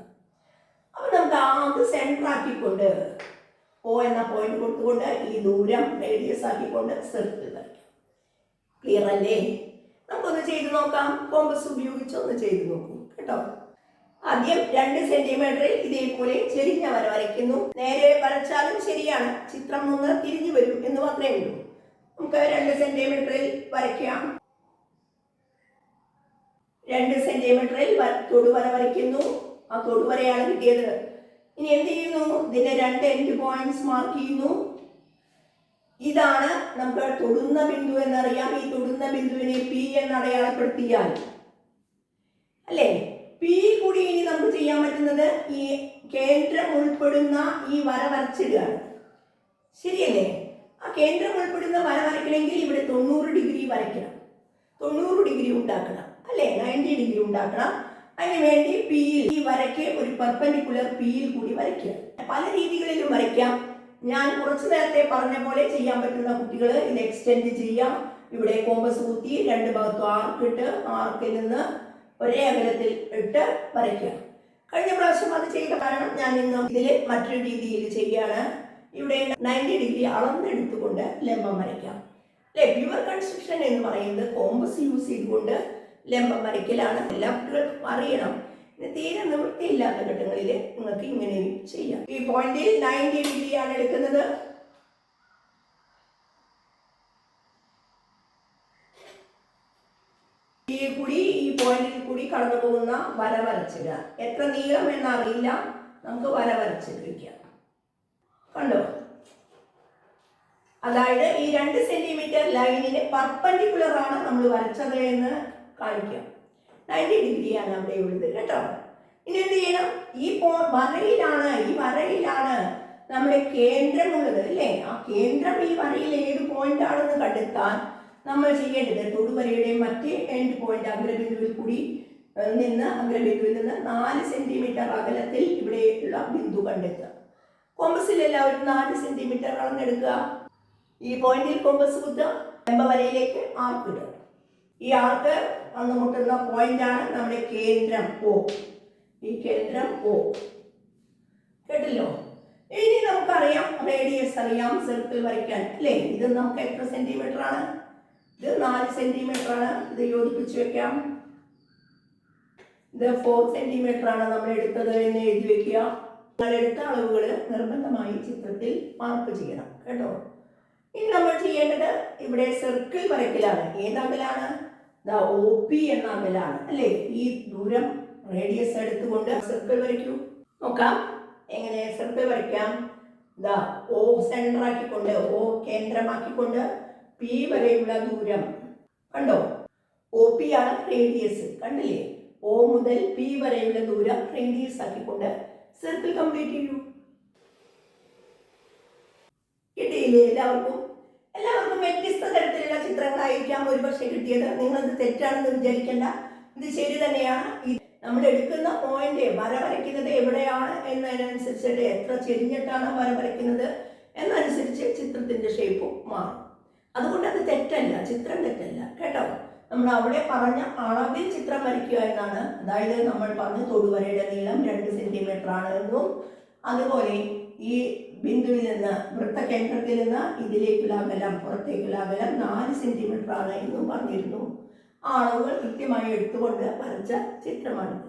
അപ്പൊ നമുക്ക് അത് സെൻറ്റർ ആക്കിക്കൊണ്ട് O എന്ന പോയിന്റ് കൊടുത്തുകൊണ്ട് ഈ ദൂരം റേഡിയസ് ആക്കിക്കൊണ്ട് സർക്കിൾ വരയ്ക്കാം. ക്ലിയർ അല്ലേ? നമുക്കൊന്ന് ചെയ്ത് നോക്കാം. കോമ്പസ് ഉപയോഗിച്ച് ഒന്ന് ചെയ്ത് നോക്കൂ കേട്ടോ. ആദ്യം 2 സെന്റിമീറ്ററിൽ ഇതേപോലെ ചെരിഞ്ഞ വര വരയ്ക്കുന്നു. നേരെ വരച്ചാലും ശരിയാണ്, ചിത്രം ഒന്ന് തിരിഞ്ഞു വരും എന്ന് മാത്രമേ ഉള്ളൂ. നമുക്ക് 2 സെന്റിമീറ്ററിൽ വരയ്ക്കാം. 2 സെന്റിമീറ്ററിൽ തൊടുവര വരയ്ക്കുന്നു. ആ തൊടുവരയാണ് കിട്ടിയത്. ഇനി എന്ത് ചെയ്യുന്നു? ഇതിന്റെ രണ്ട് എൻഡ് പോയിന്റ്സ് മാർക്ക് ചെയ്യുന്നു. ഇതാണ് നമുക്ക് തൊടുന്ന ബിന്ദു എന്നറിയാം. ഈ തൊടുന്ന ബിന്ദുവിനെ പി എന്ന് അടയാളപ്പെടുത്തിയാൽ അല്ലേ, പി കൂടി ഇനി നമുക്ക് ചെയ്യാൻ പറ്റുന്നത് ഈ കേന്ദ്രം ഉൾപ്പെടുന്ന ഈ വര വരച്ചിടുകയാണ്. ശരിയല്ലേ? ആ കേന്ദ്രം ഉൾപ്പെടുന്ന വര വരയ്ക്കണമെങ്കിൽ ഇവിടെ 90 ഡിഗ്രി വരയ്ക്കണം, 90 ഡിഗ്രി ഉണ്ടാക്കണം അല്ലേ, 90 ഡിഗ്രി ഉണ്ടാക്കണം. അതിനുവേണ്ടി പിയിൽ ഈ വരയ്ക്ക് ഒരു പെർപെൻഡിക്കുലർ പിയിൽ കൂടി വരയ്ക്കുക. പല രീതികളിലും വരയ്ക്കാം. ഞാൻ കുറച്ചു നേരത്തെ പറഞ്ഞ പോലെ ചെയ്യാൻ പറ്റുന്ന കുട്ടികൾ ഇത് എക്സ്റ്റെൻഡ് ചെയ്യാം. ഇവിടെ കോമ്പസ് കുത്തി രണ്ട് ഭാഗത്തും ആർക്ക് ഇട്ട് ആർക്കിൽ നിന്ന് ഒരേ അകലത്തിൽ ഇട്ട് വരയ്ക്കുക. കഴിഞ്ഞ പ്രാവശ്യം അത് ചെയ്ത കാരണം ഞാൻ ഇന്ന് ഇതിൽ മറ്റൊരു രീതിയിൽ ചെയ്യുകയാണ്. ഇവിടെ 90 ഡിഗ്രി അളന്നെടുത്തുകൊണ്ട് ലംബം വരയ്ക്കാം അല്ലെ. പ്യുവർ കൺസ്ട്രക്ഷൻ എന്ന് പറയുന്നത് കോമ്പസ് യൂസ് ചെയ്തുകൊണ്ട് ലംബം വരയ്ക്കലാണ്. എല്ലാ കുട്ടികൾക്കും അറിയണം. തീരെ നിവൃത്തിയില്ലാത്ത ഘട്ടങ്ങളിൽ നിങ്ങൾക്ക് ഇങ്ങനെയും ചെയ്യാം. ഈ പോയിന്റിൽ 90 ഡിഗ്രിയാണ് എടുക്കുന്നത്. ഈ പോയിന്റിൽ കൂടി കടന്നു പോകുന്ന വര വരച്ചിടുക. എത്ര നീളം എന്നറിയില്ല, നമുക്ക് വര വരച്ചിട്ടിരിക്കാം. കണ്ടോ? അതായത് ഈ 2 സെന്റിമീറ്റർ ലൈനിന് പെർപെൻഡിക്കുലർ ആണ് നമ്മൾ വരച്ചത് എന്ന് കാണിക്കാം. 90 ഡിഗ്രിയാണ് അവിടെ ഉള്ളത് കേട്ടോ. ഇനി എന്ത് ചെയ്യണം? ഈ വരയിലാണ് നമ്മുടെ കേന്ദ്രമുള്ളത് അല്ലേ. ആ കേന്ദ്രം ഈ വരയിൽ ഏത് പോയിന്റ് ആണെന്ന് കണ്ടെത്താൻ നമ്മൾ ചെയ്യേണ്ടത് തൊടുവരയുടെ മറ്റേ എൻഡ് പോയിന്റ് അഗ്രബിന്ദുവിൽ നിന്ന് 4 സെന്റിമീറ്റർ അകലത്തിൽ ഇവിടെയുള്ള ബിന്ദു കണ്ടെത്തുക. കോമ്പസിൽ എല്ലാവരും 4 സെന്റിമീറ്റർ അളന്നെടുക്കുക. ഈ പോയിന്റിൽ കോമ്പസ് കുത്തുക, ലംബവരയിലേക്ക് ആർക്ക് ഇടുക. ഈ ആർക്ക് വന്ന് മുട്ടുന്ന പോയിന്റാണ് നമ്മുടെ കേന്ദ്രം O. ഈ കേന്ദ്രം O കേട്ടല്ലോ. ഇനി നമുക്കറിയാം റേഡിയസ് അറിയാം, സർക്കിൾ വരയ്ക്കാൻ അല്ലേ. ഇത് നമുക്ക് എത്ര സെന്റിമീറ്റർ ആണ്? ഇത് 4 സെന്റിമീറ്റർ ആണ്. ഇത് യോജിപ്പിച്ച് വെക്കാം. ഇത് 4 സെന്റിമീറ്റർ ആണ് നമ്മൾ എടുത്തത് എന്ന് എഴുതി വെക്കുക. നിങ്ങൾ എടുത്ത അളവുകൾ നിർബന്ധമായി ചിത്രത്തിൽ മാർക്ക് ചെയ്യണം കേട്ടോ. ഇനി നമ്മൾ ചെയ്യേണ്ടത് ഇവിടെ സർക്കിൾ വരയ്ക്കലാണ്. ഏതകലാണ്? OP എന്ന അകലാണ് അല്ലേ. ഈ ദൂരം റേഡിയസ് എടുത്തുകൊണ്ട് സർക്കിൾ വരയ്ക്കൂ. നോക്കാം എങ്ങനെ സർക്കിൾ വരയ്ക്കാം. O സെന്റർ ആക്കിക്കൊണ്ട്, O കേന്ദ്രമാക്കിക്കൊണ്ട് P വരെയുള്ള ദൂരം കണ്ടോ. OP ആണ് റേഡിയസ്. കണ്ടില്ലേ? O മുതൽ P വരെയുള്ള ദൂരം റേഡിയസ് ആക്കിക്കൊണ്ട് സർക്കിൾ കംപ്ലീറ്റ് ചെയ്യൂ. കിട്ടിയില്ലേ? എല്ലാവർക്കും വ്യത്യസ്ത തരത്തിലുള്ള ചിത്രങ്ങളായിരിക്കാം ഒരുപക്ഷെ കിട്ടിയത്. നിങ്ങളത് തെറ്റാണെന്ന് വിചാരിക്കേണ്ട, ഇത് ശരി തന്നെയാണ്. നമ്മൾ എടുക്കുന്ന പോയിന്റ് വര വരയ്ക്കുന്നത് എവിടെയാണ് എന്നതിനനുസരിച്ചിട്ട്, എത്ര ചെരിഞ്ഞിട്ടാണ് വര വരയ്ക്കുന്നത് എന്നനുസരിച്ച് ചിത്രത്തിന്റെ ഷേപ്പും മാറും. അതുകൊണ്ട് അത് തെറ്റല്ല, ചിത്രം തെറ്റല്ല കേട്ടോ. നമ്മൾ അവിടെ പറഞ്ഞ അളവിൽ ചിത്രം വരയ്ക്കുക എന്നാണ്. അതായത് നമ്മൾ പറഞ്ഞ തൊടുവരയുടെ നീളം 2 സെന്റിമീറ്റർ ആണ് എന്നും, അതുപോലെ ഈ ബിന്ദുവിൽ നിന്ന് വൃത്തകേന്ദ്രത്തിൽ നിന്ന് ഇതിലേക്കുള്ള അകലം, പുറത്തേക്കുള്ള അകലം 4 സെന്റിമീറ്റർ ആണ് എന്നും പറഞ്ഞിരുന്നു. ആ അളവുകൾ കൃത്യമായി എടുത്തുകൊണ്ട് വരച്ച ചിത്രമാണിത്.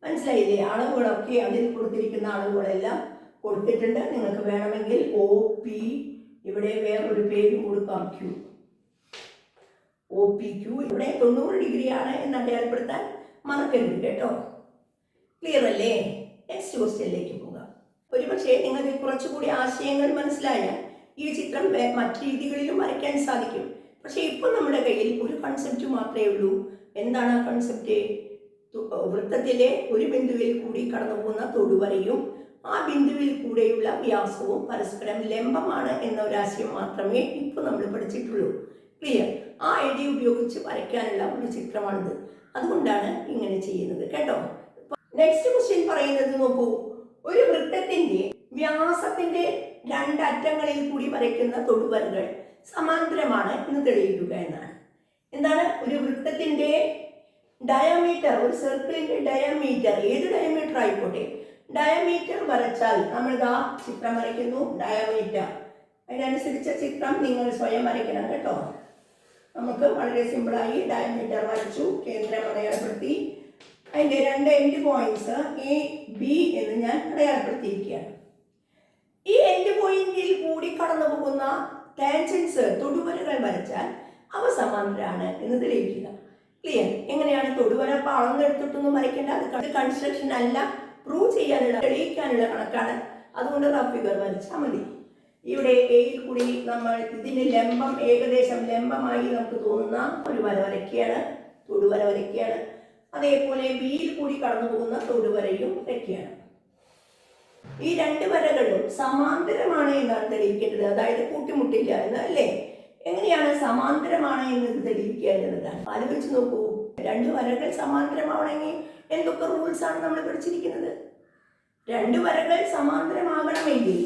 മനസ്സിലായില്ലേ? അളവുകളൊക്കെ അതിൽ കൊടുത്തിരിക്കുന്ന അളവുകളെല്ലാം കൊടുത്തിട്ടുണ്ട്. നിങ്ങൾക്ക് വേണമെങ്കിൽ OP, ഇവിടെ വേറൊരു പേരും കൊടുക്കാം, OPQ. ഇവിടെ 90 ഡിഗ്രിയാണ് എന്ന് അടയാളപ്പെടുത്താൻ മറക്കരുത് കേട്ടോ. ക്ലിയർ അല്ലേ? നെക്സ്റ്റ് ക്വസ്റ്റ്യനിലേക്ക് പോകാം. ഒരുപക്ഷെ നിങ്ങൾക്ക് കുറച്ചുകൂടി ആശയങ്ങൾ മനസ്സിലായാൽ ഈ ചിത്രം മറ്റു രീതികളിലും വരയ്ക്കാൻ സാധിക്കും. പക്ഷെ ഇപ്പോൾ നമ്മുടെ കയ്യിൽ ഒരു കൺസെപ്റ്റ് മാത്രമേ ഉള്ളൂ. എന്താണ് ആ കൺസെപ്റ്റ്? വൃത്തത്തിലെ ഒരു ബിന്ദുവിൽ കൂടി കടന്നു പോകുന്ന തൊടുവരയും ആ ബിന്ദുവിൽ കൂടെയുള്ള വ്യാസവും പരസ്പരം ലംബമാണ് എന്ന ഒരാശയം മാത്രമേ ഇപ്പോൾ നമ്മൾ പഠിച്ചിട്ടുള്ളൂ. ക്ലിയർ? ആ ഐഡിയ ഉപയോഗിച്ച് വരയ്ക്കാനുള്ള ഒരു ചിത്രമാണിത്. അതുകൊണ്ടാണ് ഇങ്ങനെ ചെയ്യുന്നത് കേട്ടോ. നെക്സ്റ്റ് ക്വസ്റ്റ്യൻ പറയുന്നത് നോക്കൂ. ഒരു വൃത്തത്തിന്റെ വ്യാസത്തിന്റെ 2 അറ്റങ്ങളിൽ കൂടി വരയ്ക്കുന്ന തൊടുവരകൾ സമാന്തരമാണ് എന്ന് തെളിയിക്കുക എന്നാണ്. എന്താണ്? ഒരു വൃത്തത്തിന്റെ ഡയമീറ്റർ, ഒരു സർക്കിളിന്റെ ഡയമീറ്റർ, ഏത് ഡയമീറ്റർ ആയിക്കോട്ടെ, ഡയമീറ്റർ വരച്ചാൽ നമ്മൾ ചിത്രം വരയ്ക്കുന്നു. ഡയമീറ്റർ, അതിനനുസരിച്ച ചിത്രം നിങ്ങൾ സ്വയം വരയ്ക്കണം കേട്ടോ. നമുക്ക് വളരെ സിമ്പിളായി ഡയമീറ്റർ വരച്ചു, കേന്ദ്രം അടയാളപ്പെടുത്തി. അതിൻ്റെ 2 എൻഡ് പോയിന്റ്സ് AB എന്ന് ഞാൻ അടയാളപ്പെടുത്തിയിരിക്കുകയാണ്. ഈ എൻഡ് പോയിന്റിൽ കൂടി കടന്നു പോകുന്ന ടാൻജൻസ്, തൊടുവരകൾ വരച്ചാൽ അവ സമാന്തരമാണ് എന്ന് തെളിയിക്കുക. ക്ലിയർ? എങ്ങനെയാണ്? തൊടുവര അളന്നെടുത്തിട്ടൊന്നും വരയ്ക്കേണ്ട, അത് കൺസ്ട്രക്ഷൻ അല്ല. പ്രൂവ് ചെയ്യാനുള്ള തെളിയിക്കാനുള്ള കണക്കാണ്. അതുകൊണ്ട് റഫ് ഫിഗർ വരച്ചാൽ മതി. ഇവിടെ എയിൽ കൂടി നമ്മൾ ഇതിന് ലംബം, ഏകദേശം ലംബമായി നമുക്ക് തോന്നുന്ന ഒരു വര വരയ്ക്കുകയാണ്, തൊടുവര വരയ്ക്കുകയാണ്. അതേപോലെ ബിയിൽ കൂടി കടന്നു പോകുന്ന തൊടുവരയും വരയ്ക്കുകയാണ്. ഈ രണ്ട് വരകളും സമാന്തരമാണ് എന്നാണ് തെളിയിക്കേണ്ടത്. അതായത് കൂട്ടിമുട്ടില്ല എന്ന്, അല്ലേ? എങ്ങനെയാണ് സമാന്തരമാണ് എന്ന് തെളിയിക്കുക എന്നതാണ്. ആലോചിച്ച് നോക്കൂ. രണ്ട് വരകൾ സമാന്തരമാവണമെങ്കിൽ എന്തൊക്കെ റൂൾസ് ആണ് നമ്മൾ പഠിച്ചിരിക്കുന്നത്? രണ്ട് വരകൾ സമാന്തരമാകണമെങ്കിൽ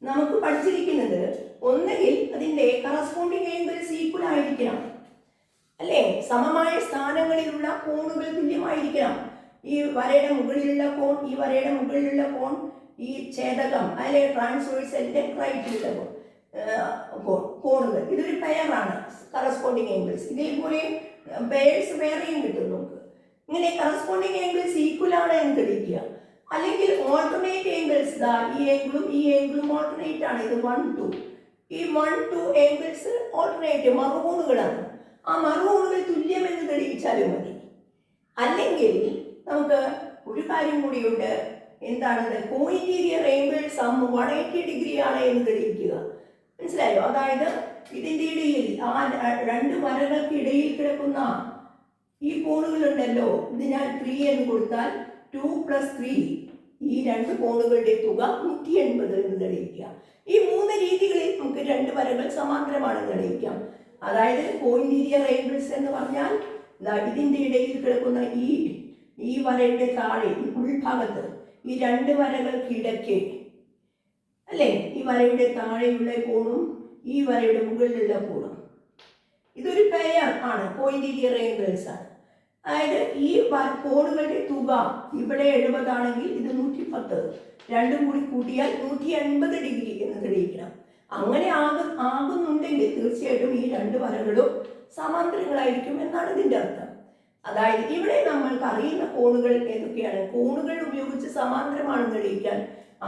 നമുക്ക് പഠിച്ചിരിക്കുന്നത് ഒന്നുകിൽ അതിൻ്റെ കറസ്പോണ്ടിങ് ആംഗിൾസ് ഈക്വൽ ആയിരിക്കണം, അല്ലേ? സമമായ സ്ഥാനങ്ങളിലുള്ള കോണുകൾ തുല്യമായിരിക്കണം. ഈ വരയുടെ മുകളിലുള്ള കോൺ, ഈ വരയുടെ മുകളിലുള്ള കോൺ, ഈ ഛേദകം അല്ലെ ട്രാൻസ്വേഴ്സലിന്റെ റൈറ്റിലുള്ള കോണുകൾ, ഇതൊരു പെയറാണ്, കറസ്പോണ്ടിങ് ആംഗിൾസ്. ഇതേപോലെ പെയർസ് വേറെയും കിട്ടും നമുക്ക്. ഇങ്ങനെ കറസ്പോണ്ടിങ് ആംഗിൾസ് ഈക്വൽ ആണ് എന്ന് തെളിയിക്കുക. അല്ലെങ്കിൽ ഓൾട്ടർനേറ്റ് ആംഗിൾസ്, ഈ ആംഗിളും ഓൾട്ടർനേറ്റ് ആണ്. ഇത് 1, 2, ഈ 1, 2 ആംഗിൾസ് ഓൾട്ടർനേറ്റ് മറുകോണുകളാണ്. ആ മറുകോണുകൾ തുല്യമെന്ന് തെളിയിച്ചാലും മതി. അല്ലെങ്കിൽ നമുക്ക് ഒരു കാര്യം കൂടിയുണ്ട്. എന്താണത്? കോഇന്റീരിയർ ആംഗിൾ സം 180 ഡിഗ്രി ആണ് എന്ന് തെളിയിക്കുക. മനസ്സിലായോ? അതായത് ഇതിൻ്റെ ഇടയിൽ, ആ രണ്ട് വരകൾക്ക് ഇടയിൽ കിടക്കുന്ന ഈ കോണുകളുണ്ടല്ലോ, ഇത് ഞാൻ 3 എന്ന് കൊടുത്താൽ 2 + 3, ഈ രണ്ട് കോണുകളുടെ തുക 180 എന്ന് തെളിയിക്കുക. ഈ 3 രീതികളിൽ നമുക്ക് രണ്ട് വരകൾ സമാന്തരമാണെന്ന് തെളിയിക്കാം. അതായത് കോഇന്റീരിയർ ആംഗിൾസ് എന്ന് പറഞ്ഞാൽ ഇതിൻ്റെ ഇടയിൽ കിടക്കുന്ന ഈ വരയുടെ താഴെ, ഉൾഭാഗത്ത്, ഈ രണ്ട് വരകൾക്കിടയ്ക്ക്, അല്ലേ, ഈ വരയുടെ താഴെയുള്ള കോണും ഈ വരയുടെ മുകളിലുള്ള കോണും, ഇതൊരു പെയർ ആണ്, കോഇന്റീരിയർ ആംഗിൾസ് ആണ്. അതായത് ഈ കോണുകളുടെ തുക ഇവിടെ 70 ആണെങ്കിൽ ഇത് 110, രണ്ടും കൂടി കൂട്ടിയാൽ 180 ഡിഗ്രി എന്ന് തെളിയിക്കണം. അങ്ങനെ ആകുന്നുണ്ടെങ്കിൽ തീർച്ചയായിട്ടും ഈ രണ്ട് വരകളും സമാന്തരങ്ങളായിരിക്കും എന്നാണ് ഇതിൻ്റെ അർത്ഥം. അതായത് ഇവിടെ നമ്മൾക്ക് അറിയുന്ന കോണുകൾ ഏതൊക്കെയാണ്? കോണുകൾ ഉപയോഗിച്ച് സമാന്തരമാണെന്ന് തെളിയിക്കാൻ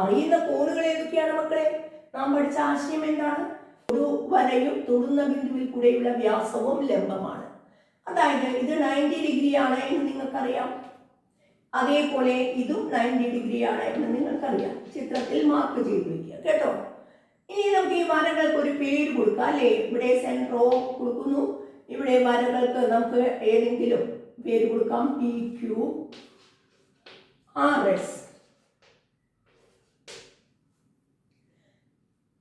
അറിയുന്ന കോണുകൾ ഏതൊക്കെയാണ് മക്കളെ? നാം പഠിച്ച ആശയം എന്താണ്? ഒരു വരയും തൊടുന്ന ബിന്ദുവിൽ കൂടെയുള്ള വ്യാസവും ലംബമാണ്. അതായത് ഇത് 90 ഡിഗ്രി ആണ് എന്ന് നിങ്ങൾക്കറിയാം. അതേപോലെ ഇതും 90 ഡിഗ്രി ആണ് എന്ന് നിങ്ങൾക്കറിയാം. ചിത്രത്തിൽ മാർക്ക് ചെയ്ത് വയ്ക്കുക കേട്ടോ. ഇനി നമുക്ക് ഈ വരകൾക്ക് ഒരു പേര് കൊടുക്കാം, അല്ലേ? ഇവിടെ സെൻട്രോ കൊടുക്കുന്നു. ഇവിടെ വരകൾക്ക് നമുക്ക് ഏതെങ്കിലും പേര് കൊടുക്കാം. PQ, RS.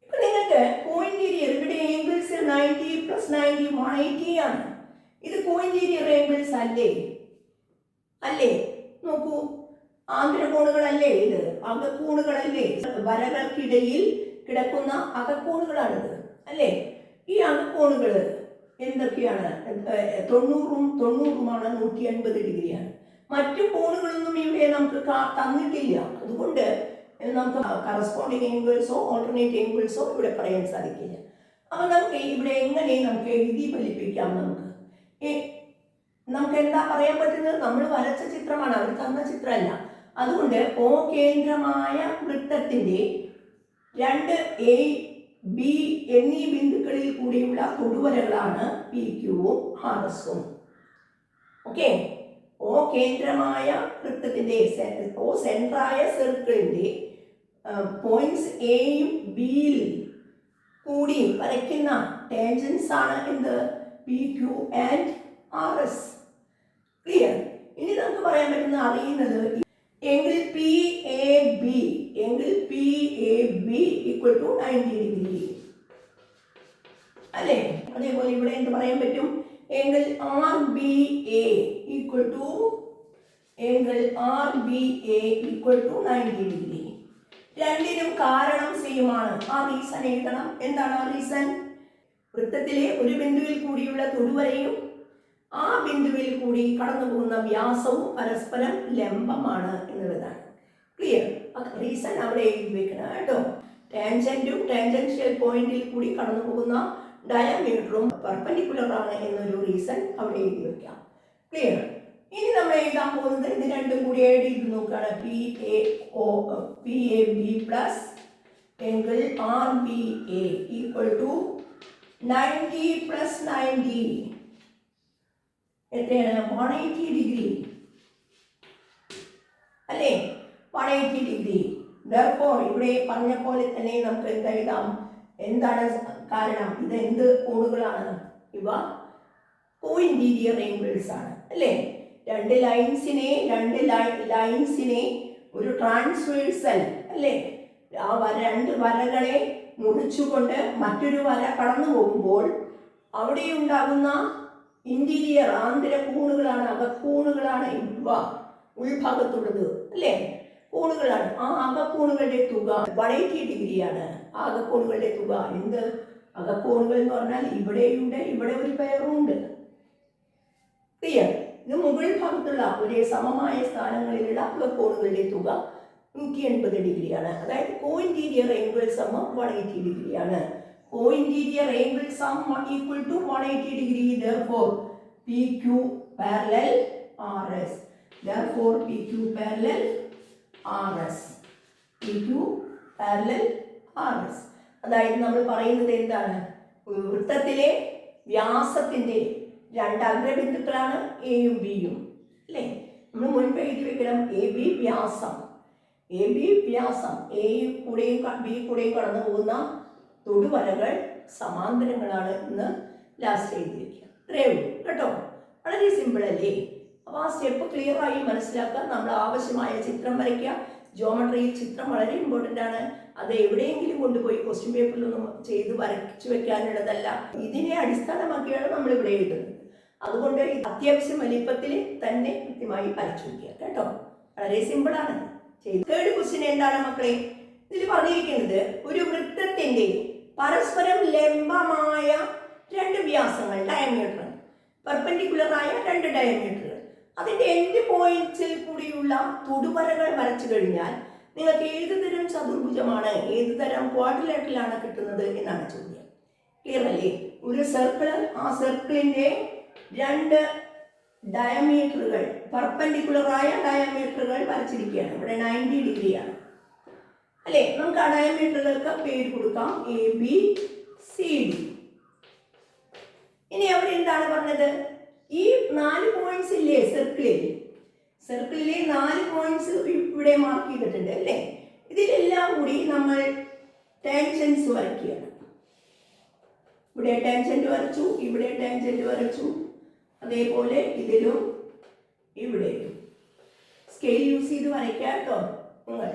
ഇപ്പൊ നിങ്ങൾക്ക് കോഇന്റീരിയർ, ഇവിടെ ആംഗിൾസ് 90 + 90 180 ആണ്. ഇത് കോഇന്റീരിയർ ആംഗിൾസ് അല്ലേ? നോക്കൂ, ആന്തരകോണുകളല്ലേ ഇത്? അകക്കോണുകളല്ലേ? വരകൾക്കിടയിൽ കിടക്കുന്ന അകക്കോണുകളാണിത്, അല്ലേ? ഈ അകക്കോണുകൾ എന്തൊക്കെയാണ്? 90-ഉമാണ്, 180 ഡിഗ്രിയാണ്. മറ്റു കോണുകളൊന്നും ഇവിടെ നമുക്ക് തന്നിട്ടില്ല. അതുകൊണ്ട് നമുക്ക് കറസ്പോണ്ടിങ് ആംഗിൾസോ ഓൾട്ടർനേറ്റ് ആംഗിൾസോ ഇവിടെ പറയാൻ സാധിക്കില്ല. അപ്പോൾ നമുക്ക് ഇവിടെ എങ്ങനെ നമുക്ക് എഴുതി ഫലിപ്പിക്കാം? നമുക്ക് എന്താ പറയാൻ പറ്റുന്നത്? നമ്മൾ വരച്ച ചിത്രമാണ്, അവർ തന്ന ചിത്രമല്ല. അതുകൊണ്ട് O കേന്ദ്രമായ വൃത്തത്തിന്റെ 2 A, B എന്നീ ബിന്ദുക്കളിൽ കൂടിയുള്ള തൊടുവരകളാണ് PQവും RSഉം. ഓക്കെ, O കേന്ദ്രമായ വൃത്തത്തിന്റെ, O സെൻട്രായ സർക്കിളിന്റെ പോയിന്റ്സ് എയും ബിയിൽ കൂടി വരയ്ക്കുന്ന ടാൻജൻസ് ആണ് എന്ത്? PQ and RS. ക്ലിയർ? ഇനി നമുക്ക് പറയാൻ പറ്റുന്ന, അറിയുന്നത് എങ്കിൽ PAB = 90 ഡിഗ്രി, അല്ലേ? അതേപോലെ ഇവിടെ എന്ത് പറയാൻ പറ്റും? എങ്കിൽ RBA = 90 ഡിഗ്രി. രണ്ടിനും കാരണം സെയിമാണ്. ആ റീസൺ എഴുതണം. എന്താണ് ആ റീസൺ? വൃത്തത്തിലെ ഒരു ബിന്ദുവിൽ കൂടിയുള്ള തൊടുവരയും ആ ബിന്ദുവിൽ കൂടി കടന്നു പോകുന്ന വ്യാസവും പരസ്പരം ലംബമാണ് എന്നുള്ളതാണ്. ക്ലിയർ? റീസൺ അവിടെ എഴുതി വെക്കണം കേട്ടോ. ടാൻജന്റും ടാൻജൻഷ്യൽ പോയിന്റിൽ കൂടി കടന്നു പോകുന്ന ഡയമീറ്ററും പെർപെൻഡിക്കുലർ ആണ് എന്നൊരു റീസൺ അവിടെ എഴുതി വെക്കാം. ക്ലിയർ? ഇനി നമ്മൾ എഴുതാൻ പോകുന്നത് ഇത് രണ്ടും കൂടി എഴുതി നോക്കുകയാണ്. PAB പ്ലസ് എങ്കിൽ RBA = 90 + 90 എത്രയാണ്? 180 ഡിഗ്രി, അല്ലേ? 180 ഡിഗ്രി. Therefore ഇവിടെ പറഞ്ഞ പോലെ തന്നെ നമുക്ക് എന്ത് എഴുതാം? എന്താണ് കാരണം? ഇത് എന്ത് കോണുകളാണ്? ഇവ co-interior angles ആണ് അല്ലേ? രണ്ട് ലൈൻസിനെ ഒരു ട്രാൻസ്വേഴ്സൽ അല്ലേ, ആ രണ്ട് വരകളെ മുറിച്ചുകൊണ്ട് മറ്റൊരു വര കടന്നു പോകുമ്പോൾ അവിടെ ഉണ്ടാകുന്ന ഇന്റീരിയർ ആന്തര കോണുകളാണ്, അകക്കോണുകളാണ് ഇവ ഉൾഭാഗത്തുള്ളത് അല്ലേ, കോണുകളാണ്. ആ അകക്കോണുകളുടെ തുക 180 ഡിഗ്രിയാണ്. അകക്കോണുകളുടെ തുക എന്ത്? അകക്കോണുകൾ എന്ന് പറഞ്ഞാൽ ഇവിടെയുണ്ട്, ഇവിടെ ഒരു പെയറുണ്ട്. ക്ലിയർ? ഇത് മുകൾ ഭാഗത്തുള്ള ഒരേ സമമായ സ്ഥാനങ്ങളിലുള്ള അകക്കോണുകളുടെ തുക 180 ഡിഗ്രിയാണ്. അതായത് co-interior angles 180 ഡിഗ്രിയാണ്. Co-interior angles equal to 180 degree. Therefore PQ parallel RS. Therefore PQ parallel RS. PQ parallel RS. അതായത് നമ്മൾ പറയുന്നത് എന്താണ്? വൃത്തത്തിലെ വ്യാസത്തിന്റെ രണ്ട് അഗ്രബിന്ദുക്കളാണ് എയും ബിയും അല്ലേ? നമ്മൾ മുൻപ് എഴുതി വെക്കണം AB വ്യാസം. AB വ്യാസം എ കൂടെയും ബി കൂടെയും കടന്നു പോകുന്ന തൊടുവരകൾ സമാന്തരങ്ങളാണ് എന്ന് ലാസ്റ്റ് എഴുതി വെക്കുക. ഇത്രയേ ഉള്ളൂ കേട്ടോ. വളരെ സിമ്പിൾ അല്ലേ? അപ്പോൾ ആ സ്റ്റെപ്പ് ക്ലിയർ ആയി മനസ്സിലാക്കുക. നമ്മൾ ആവശ്യമായ ചിത്രം വരയ്ക്കുക. ജോമെട്രിയിൽ ചിത്രം വളരെ ഇമ്പോർട്ടൻ്റ് ആണ്. അത് എവിടെയെങ്കിലും കൊണ്ടുപോയി ക്വസ്റ്റ്യൻ പേപ്പറിലൊന്നും ചെയ്ത് വരച്ചു വെക്കാനുള്ളതല്ല. ഇതിനെ അടിസ്ഥാനമാക്കിയാണ് നമ്മൾ ഇവിടെ എഴുതുന്നത്. അതുകൊണ്ട് അത്യാവശ്യം വലിപ്പത്തിൽ തന്നെ കൃത്യമായി വരച്ചു വയ്ക്കുക കേട്ടോ. വളരെ സിമ്പിളാണ്. തേർഡ് ക്വസ്റ്റ്യൻ എന്താണ് മക്കളെ? ഇതിൽ പറഞ്ഞിരിക്കുന്നത് ഒരു വൃത്തത്തിന്റെ പരസ്പരം ലംബമായ രണ്ട് വ്യാസങ്ങൾ, ഡയമീറ്റർ, പെർപെൻഡിക്കുലറായ രണ്ട് ഡയമീറ്ററുകൾ, അതിന്റെ എൻഡ് പോയിന്റ്സിൽ കൂടിയുള്ള തൊടുവരകൾ വരച്ചു കഴിഞ്ഞാൽ നിങ്ങൾക്ക് ഏത് തരം ചതുർഭുജമാണ്, ഏത് തരം ക്വാഡ്രിലാറ്ററലാണ് കിട്ടുന്നത് എന്നാണ് ചോദ്യം. ക്ലിയർ അല്ലേ? ഒരു സർക്കിൾ, ആ സർക്കിളിന്റെ രണ്ട് ഡയമീറ്ററുകൾ, പെർപെൻഡിക്കുലറായ ഡയമീറ്ററുകൾ വരച്ചിരിക്കുകയാണ്. ഇവിടെ 90 ഡിഗ്രിയാണ് അല്ലേ? നമുക്ക് ആ ഡയമീറ്ററുകൾക്ക് പേര് കൊടുക്കാം ABCD. ഇനി അവർ എന്താണ് പറഞ്ഞത്? ഈ 4 പോയിന്റ്സ് ഇല്ലേ സർക്കിളിലെ 4 പോയിന്റ്സ് ഇവിടെ മാർക്ക് ചെയ്തിട്ടുണ്ട് അല്ലേ? ഇതിലെല്ലാം കൂടി നമ്മൾ ടാൻജൻസ് വരയ്ക്കുകയാണ്. ഇവിടെ ടാൻജന്റ് വരച്ചു, ഇവിടെ ടാൻജന്റ് വരച്ചു, അതേപോലെ ഇതിലും ഇവിടെയും സ്കെയിൽ യൂസ് ചെയ്ത് വരയ്ക്കാം കേട്ടോ. നിങ്ങൾ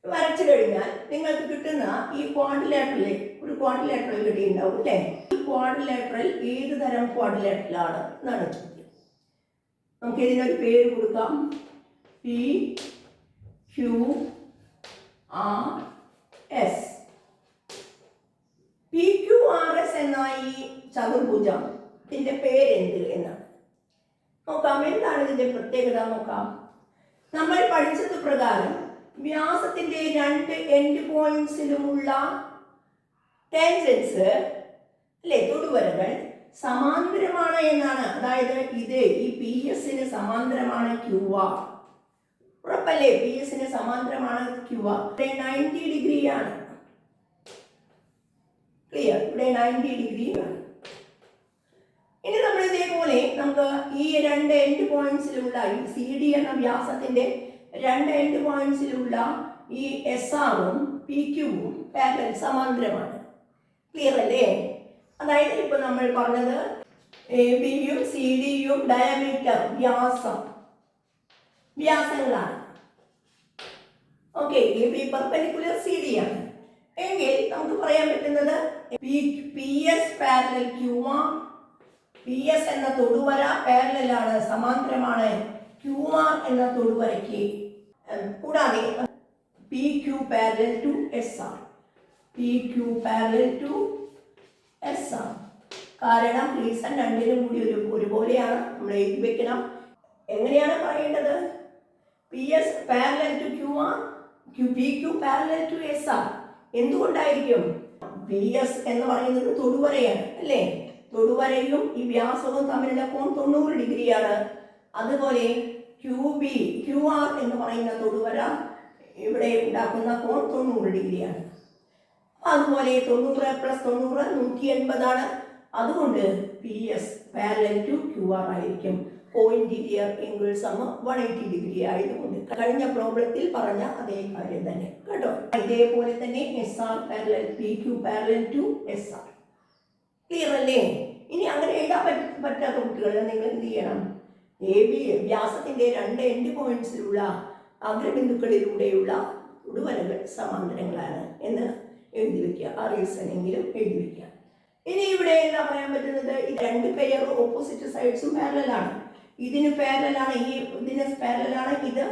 വരച്ചു കഴിഞ്ഞാൽ നിങ്ങൾക്ക് കിട്ടുന്ന ഈ ക്വാഡ്രിലാറ്ററൽ, ഒരു ക്വാഡ്രിലാറ്ററൽ കിട്ടിയിട്ടുണ്ടാവും അല്ലേ? ഈ ക്വാഡ്രിലാറ്ററൽ ഏത് തരം ക്വാഡ്രിലാറ്ററലാണ് എന്നാണ് ചോദ്യം. നമുക്ക് ഇതിനൊരു പേര് കൊടുക്കാം. PQRS. PQRS എന്ന ഈ ചതുർഭുജം ഇതിന്റെ പേരെന്ത് എന്നാണ് നോക്കാം. എന്താണ് ഇതിന്റെ പ്രത്യേകത നോക്കാം. നമ്മൾ പഠിച്ചത് പ്രകാരം വ്യാസത്തിന്റെ രണ്ട് എൻഡ് പോയിന്റ്സിലുമുള്ള ടാൻജൻസ് അല്ലെ, തൊടുവരകൾ സമാന്തരമാണ് എന്നാണ്. അതായത് ഇത് ഈ PS സമാന്തരമാണ് QR. ഉറപ്പല്ലേ? PS സമാന്തരമാണ് QR. ഇവിടെ 90 ഡിഗ്രിയാണ്. ക്ലിയർ? ഇവിടെ 90 ഡിഗ്രിയാണ്. ഇനി നമ്മൾ ഇതേപോലെ നമുക്ക് ഈ രണ്ട് എൻഡ് പോയിന്റ്സിലുള്ള ഈ CD എന്ന വ്യാസത്തിന്റെ രണ്ട് എൻഡ് പോയിന്റ്സിലുള്ള ഈ SRഉം PQവും പാരലൽ സമാന്തരമാണ്. ക്ലിയർ അല്ലേ? അതായത് ഇപ്പൊ നമ്മൾ പറഞ്ഞത് ABയും CDയും ഡയമീറ്റർ വ്യാസങ്ങളാണ്. ഓക്കെ, AB പെർപെൻഡിക്കുലർ CD ആണ് എങ്കിൽ നമുക്ക് പറയാൻ പറ്റുന്നത് PS പാരലൽ QR. PS എന്ന തൊടുവര പാരലലാണ്, സമാന്തരമാണ് QR എന്ന തൊടുവരയ്ക്ക്. കൂടാതെ PQ parallel to SR. PQ parallel to SR. കാരണം റീസൺ രണ്ടിനും കൂടി ഒരുപോലെയാണ്. നമ്മൾ എഴുതി വെക്കണം. എങ്ങനെയാണ് പറയേണ്ടത്? PS parallel to QR, PQ parallel to SR. എന്തുകൊണ്ടായിരിക്കും? PS എന്ന് പറയുന്നത് തൊടുവരയാണ് അല്ലേ? തൊടുവരയും ഈ വ്യാസവും തമ്മിലുള്ള കോൺ 90 ഡിഗ്രിയാണ്. അതുപോലെ QR എന്ന് പറയുന്ന തൊടുവര ഇവിടെ ഉണ്ടാക്കുന്ന കോൺ 90 ഡിഗ്രിയാണ്. അതുപോലെ 90 + 90 180 ആണ്. അതുകൊണ്ട് P S parallel to Q R ആയിരിക്കും. കോഇൻറ്റീരിയർ എംഗിൾ സമ 180 ഡിഗ്രി ആയതുകൊണ്ട് കഴിഞ്ഞ പ്രോബ്ലത്തിൽ പറഞ്ഞ അതേ കാര്യം തന്നെ കേട്ടോ. ഇതേപോലെ തന്നെ S R parallel P Q parallel to S R. Clear അല്ലേ? ഇനി അങ്ങനെ എഴുതാൻ പറ്റാത്ത കുട്ടികൾ നിങ്ങൾ എന്ത് ചെയ്യണം? എ ബി വ്യാസത്തിന്റെ 2 എൻഡ് പോയിന്റ്സിലുള്ള അഗ്രബിന്ദുക്കളിലൂടെയുള്ള തൊടുവരകൾ സമാന്തരങ്ങളാണ് എന്ന് എഴുതി വെക്കുക. ആ റീസണെങ്കിലും എഴുതി വെക്കുക. ഇനി ഇവിടെ എന്താ പറയാൻ പറ്റുന്നത്? ഈ 2 പെയർ ഓപ്പോസിറ്റ് സൈഡ്സും പാരലലാണ്. ഇതിന് പാരലാണ്, ഇതിന് പാരലാണ് ഇത്,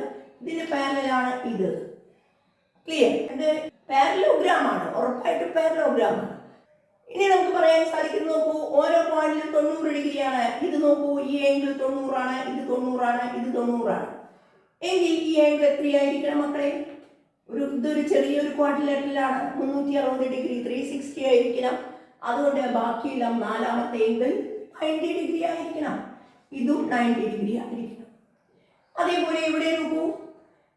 ഇതിന് പാരലാണ് ഇത്. ക്ലിയർ? ഇത് പാരലോഗ്രാം ആണ്, ഉറപ്പായിട്ടും പാരലോഗ്രാം ആണ്. ഇനി നമുക്ക് പറയാൻ സാധിക്കും, നോക്കൂ, ഓരോ പോയിന്റിലും 90 ഡിഗ്രിയാണ്. ഇത് നോക്കൂ, ഈ ആംഗിൾ 90 ആണ്, ഇത് 90 ആണ്, ഇത് 90 ആണ്. എങ്കിൽ ഈ ആംഗിൾ എത്രയായിരിക്കണം മക്കളെ? ഇതൊരു ചെറിയൊരു ക്വാഡ്രിലാറ്ററലാണ്, 360 ഡിഗ്രി 360 ആയിരിക്കണം. അതുകൊണ്ട് ബാക്കിയെല്ലാം നാലാമത്തെ ആംഗിൾ 90 ഡിഗ്രി ആയിരിക്കണം. ഇതും 90 ഡിഗ്രി ആയിരിക്കണം. അതേപോലെ ഇവിടെ നോക്കൂ,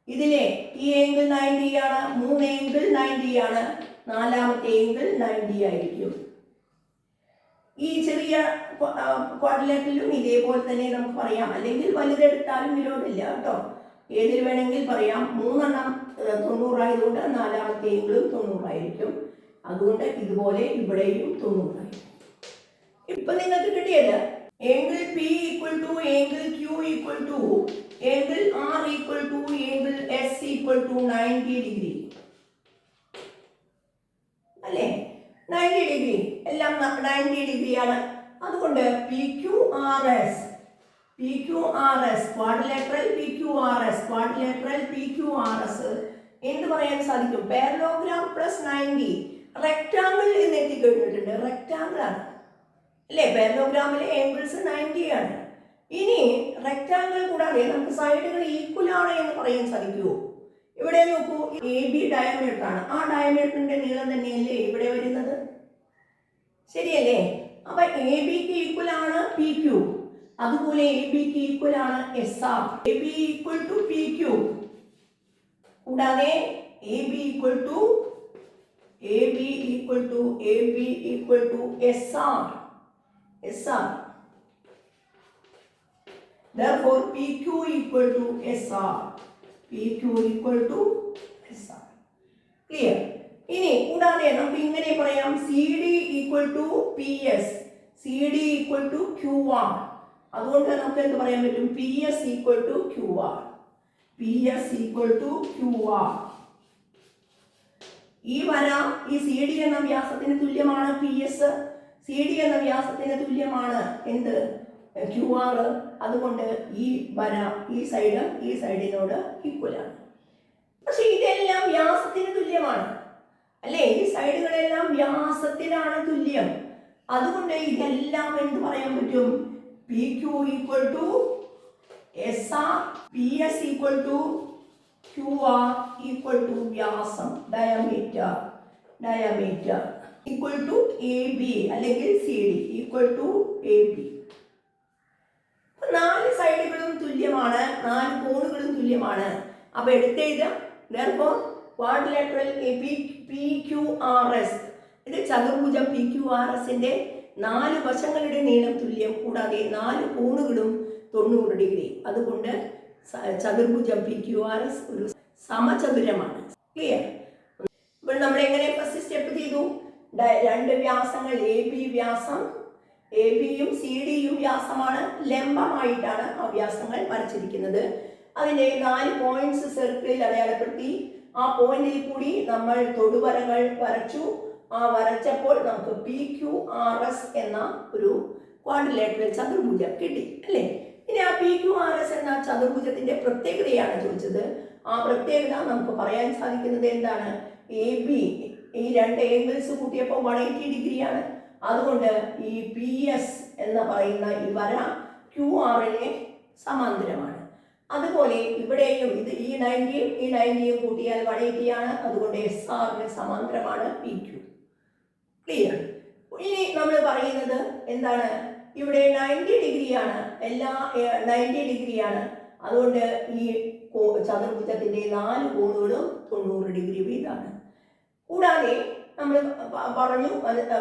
ഇതിലെ ഈ ആംഗിൾ 90 ആണ്, 3 ആംഗിൾ 90 ആണ്, നാലാമത്തെ ആംഗിൾ 90 ആയിരിക്കും. ഈ ചെറിയ ക്വാഡ്രിലാറ്ററിലും ഇതേപോലെ തന്നെ നമുക്ക് പറയാം. അല്ലെങ്കിൽ വലുതെടുത്താലും വിരോധമില്ല കേട്ടോ, ഏതിൽ വേണമെങ്കിൽ പറയാം. 3 എണ്ണം 90 ആയതുകൊണ്ട് നാലാമത്തെ ആംഗിളും 90 ആയിരിക്കും. അതുകൊണ്ട് ഇതുപോലെ ഇവിടെയും 90 ആയിരിക്കും. ഇപ്പൊ നിങ്ങൾക്ക് കിട്ടിയത് angle P equal to angle Q equal to angle R equal to angle S equal to 90 degree അല്ലേ? 90 ഡിഗ്രി എല്ലാം 90 ഡിഗ്രിയാണ്. അതുകൊണ്ട് P Q R S quadrilateral P Q R S എന്ത് പറയാൻ സാധിക്കും? പാരലോഗ്രാം പ്ലസ് 90 റെക്ടാങ്കിൾ എന്ന് എത്തിക്കഴിഞ്ഞിട്ടുണ്ട്. റെക്ടാങ്കിൾ ആണ് അല്ലേ? പാരലോഗ്രാമിലെ ആംഗിൾസ് 90 ആണ്. ഇനി റെക്ടാങ്കിൾ കൂടാതെ നമുക്ക് സൈഡുകൾ ഈക്വൽ ആണ് എന്ന് പറയാൻ സാധിക്കുമോ? ഇവിടെ നോക്കൂ, എ ബി ഡയമീറ്റർ ആണ്. ആ ഡയമീറ്ററിന്റെ നീളം തന്നെയല്ലേ ഇവിടെ വരുന്നത്? ശരിയല്ലേ? അപ്പൊ എ ബിക്ക് ഈക്വൽ ആണ് പി ക്യു, അതുപോലെ എ ബിക്ക് ഈക്വൽ ആണ് S R. A B equal to P Q, കൂടാതെ A B equal to S R. Therefore PQ equal to SR. Clear? ഇനി കൂടാതെ നമുക്ക് ഇങ്ങനെ പറയാം, CD equal to PS, CD equal to QR. അതുകൊണ്ട് നമുക്ക് എന്ത് പറയാൻ പറ്റും? PS equal to QR. ഈ വര ഈ സി ഡി എന്ന വ്യാസത്തിന് തുല്യമാണ്. പി എസ് സി ഡി എന്ന വ്യാസത്തിന് തുല്യമാണ് എന്ത്? Q R. അതുകൊണ്ട് ഈ വര ഈ സൈഡിനോട് ഈക്വലാണ്. പക്ഷെ ഇതെല്ലാം വ്യാസത്തിന് തുല്യമാണ് അല്ലേ? ഈ സൈഡുകളെല്ലാം വ്യാസത്തിനാണ് തുല്യം. അതുകൊണ്ട് ഇതെല്ലാം എന്ത് പറയാൻ പറ്റും? P Q equal to S R, P S equal to Q R equal to വ്യാസം, diameter equal to A B അല്ലെങ്കിൽ C D equal to A B. 4 സൈഡുകളും തുല്യമാണ്, 4 കോണുകളും തുല്യമാണ്. അപ്പൊ എടുത്തെഴുതാം. therefore quadrilateral PQRS, ഇത് ചതുർഭുജം PQRSന്റെ 4 വശങ്ങളുടെ നീളം തുല്യം, കൂടാതെ 4 കോണുകളും 90 ഡിഗ്രി. അതുകൊണ്ട് ചതുർഭുജം PQRS ഒരു സമചതുരമാണ്. ക്ലിയർ? ഇപ്പോൾ നമ്മൾ എങ്ങനെ ഫസ്റ്റ് സ്റ്റെപ്പ് ചെയ്തു? 2 വ്യാസങ്ങൾ എ ബി വ്യാസം, എ ബിയും സി ഡിയും വ്യാസമാണ്. ലംബമായിട്ടാണ് ആ വ്യാസങ്ങൾ വരച്ചിരിക്കുന്നത്. അതിൻ്റെ 4 പോയിന്റ്സ് സർക്കിളിൽ അടയാളപ്പെടുത്തി. ആ പോയിന്റിൽ കൂടി നമ്മൾ തൊടുവരകൾ വരച്ചു. ആ വരച്ചപ്പോൾ നമുക്ക് PQRS എന്ന ഒരു ക്വാഡ്രിലാറ്ററൽ ചതുർഭുജം കിട്ടി അല്ലേ? ഇനി ആ PQRS എന്ന ചതുർഭുജത്തിന്റെ പ്രത്യേകതയാണ് ചോദിച്ചത്. ആ പ്രത്യേകത നമുക്ക് പറയാൻ സാധിക്കുന്നത് എന്താണ്? എ ബി ഈ 2 ആംഗിൾസ് കൂട്ടിയപ്പോൾ 180 ഡിഗ്രിയാണ്. അതുകൊണ്ട് ഈ പി എസ് എന്ന് പറയുന്ന ഈ വര ക്യു ആറിന് സമാന്തരമാണ്. അതുപോലെ ഇവിടെയും ഇത് ഈ 90യും കൂട്ടിയാൽ 180 ആണ്. അതുകൊണ്ട് എസ് ആറിന് സമാന്തരമാണ് പി ക്യു. ക്ലിയർ? ഇനി നമ്മൾ പറയുന്നത് എന്താണ്? ഇവിടെ 90 ഡിഗ്രിയാണ്, എല്ലാ 90 ഡിഗ്രിയാണ്. അതുകൊണ്ട് ഈ ചതുർഭുജത്തിന്റെ 4 കോണുകളും 90 ഡിഗ്രി വീതമാണ്. കൂടാതെ നമ്മൾ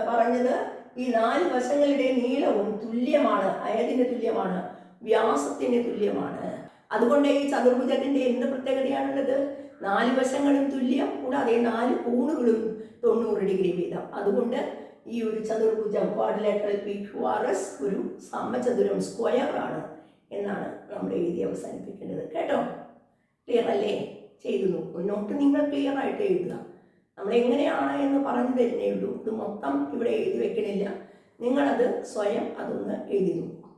പറഞ്ഞത് ഈ 4 വശങ്ങളുടെ നീളവും തുല്യമാണ്, അയതിന് തുല്യമാണ്, വ്യാസത്തിന് തുല്യമാണ്. അതുകൊണ്ട് ഈ ചതുർഭുജത്തിന്റെ എന്ത് പ്രത്യേകതയാണുള്ളത്? 4 വശങ്ങളും തുല്യം, കൂടാതെ 4 കോണുകളും 90 ഡിഗ്രി വീതം. അതുകൊണ്ട് ഈ ഒരു ചതുർഭുജം ക്വാഡ്രിലേറ്ററൽ PQRS ഒരു സമചതുരം, സ്ക്വയർ ആണ് എന്നാണ് നമ്മൾ എഴുതി അവസാനിപ്പിക്കേണ്ടത്. കേട്ടോ? ക്ലിയർ അല്ലേ? ചെയ്തു നോക്കൂ. നോട്ട് നിങ്ങൾ ക്ലിയർ ആയിട്ട് എഴുതുക. നമ്മൾ എങ്ങനെയാണ് എന്ന് പറഞ്ഞു തരുന്നേ ഉള്ളൂ. ഇത് മൊത്തം ഇവിടെ എഴുതി വെക്കണില്ല. നിങ്ങളത് സ്വയം അതൊന്ന് എഴുതി നോക്കൂ.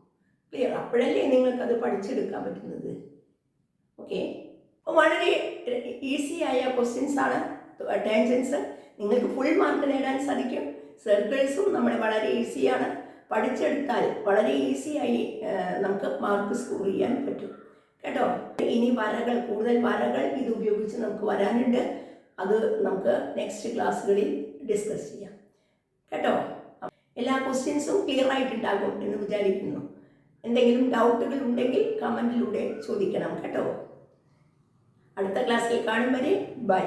ക്ലിയർ? അപ്പോഴല്ലേ നിങ്ങൾക്കത് പഠിച്ചെടുക്കാൻ പറ്റുന്നത്. ഓക്കെ, വളരെ ഈസി ആയ ക്വസ്റ്റ്യൻസ് ആണ് ടാൻജൻസ്. നിങ്ങൾക്ക് ഫുൾ മാർക്ക് നേടാൻ സാധിക്കും. സർക്കിൾസും നമ്മളെ വളരെ ഈസിയാണ്, പഠിച്ചെടുത്താൽ വളരെ ഈസിയായി നമുക്ക് മാർക്ക് സ്കോർ ചെയ്യാൻ പറ്റും. കേട്ടോ? ഇനി വരകൾ, കൂടുതൽ വരകൾ ഇത് ഉപയോഗിച്ച് നമുക്ക് വരാനുണ്ട്. അത് നമുക്ക് നെക്സ്റ്റ് ക്ലാസ്സുകളിൽ ഡിസ്കസ് ചെയ്യാം. കേട്ടോ? എല്ലാ ക്വസ്റ്റ്യൻസും ക്ലിയർ ആയിട്ടുണ്ടാകും എന്ന് വിചാരിക്കുന്നു. എന്തെങ്കിലും ഡൗട്ടുകൾ ഉണ്ടെങ്കിൽ കമൻറ്റിലൂടെ ചോദിക്കണം. കേട്ടോ? അടുത്ത ക്ലാസ്സിൽ കാണും വരെ ബൈ.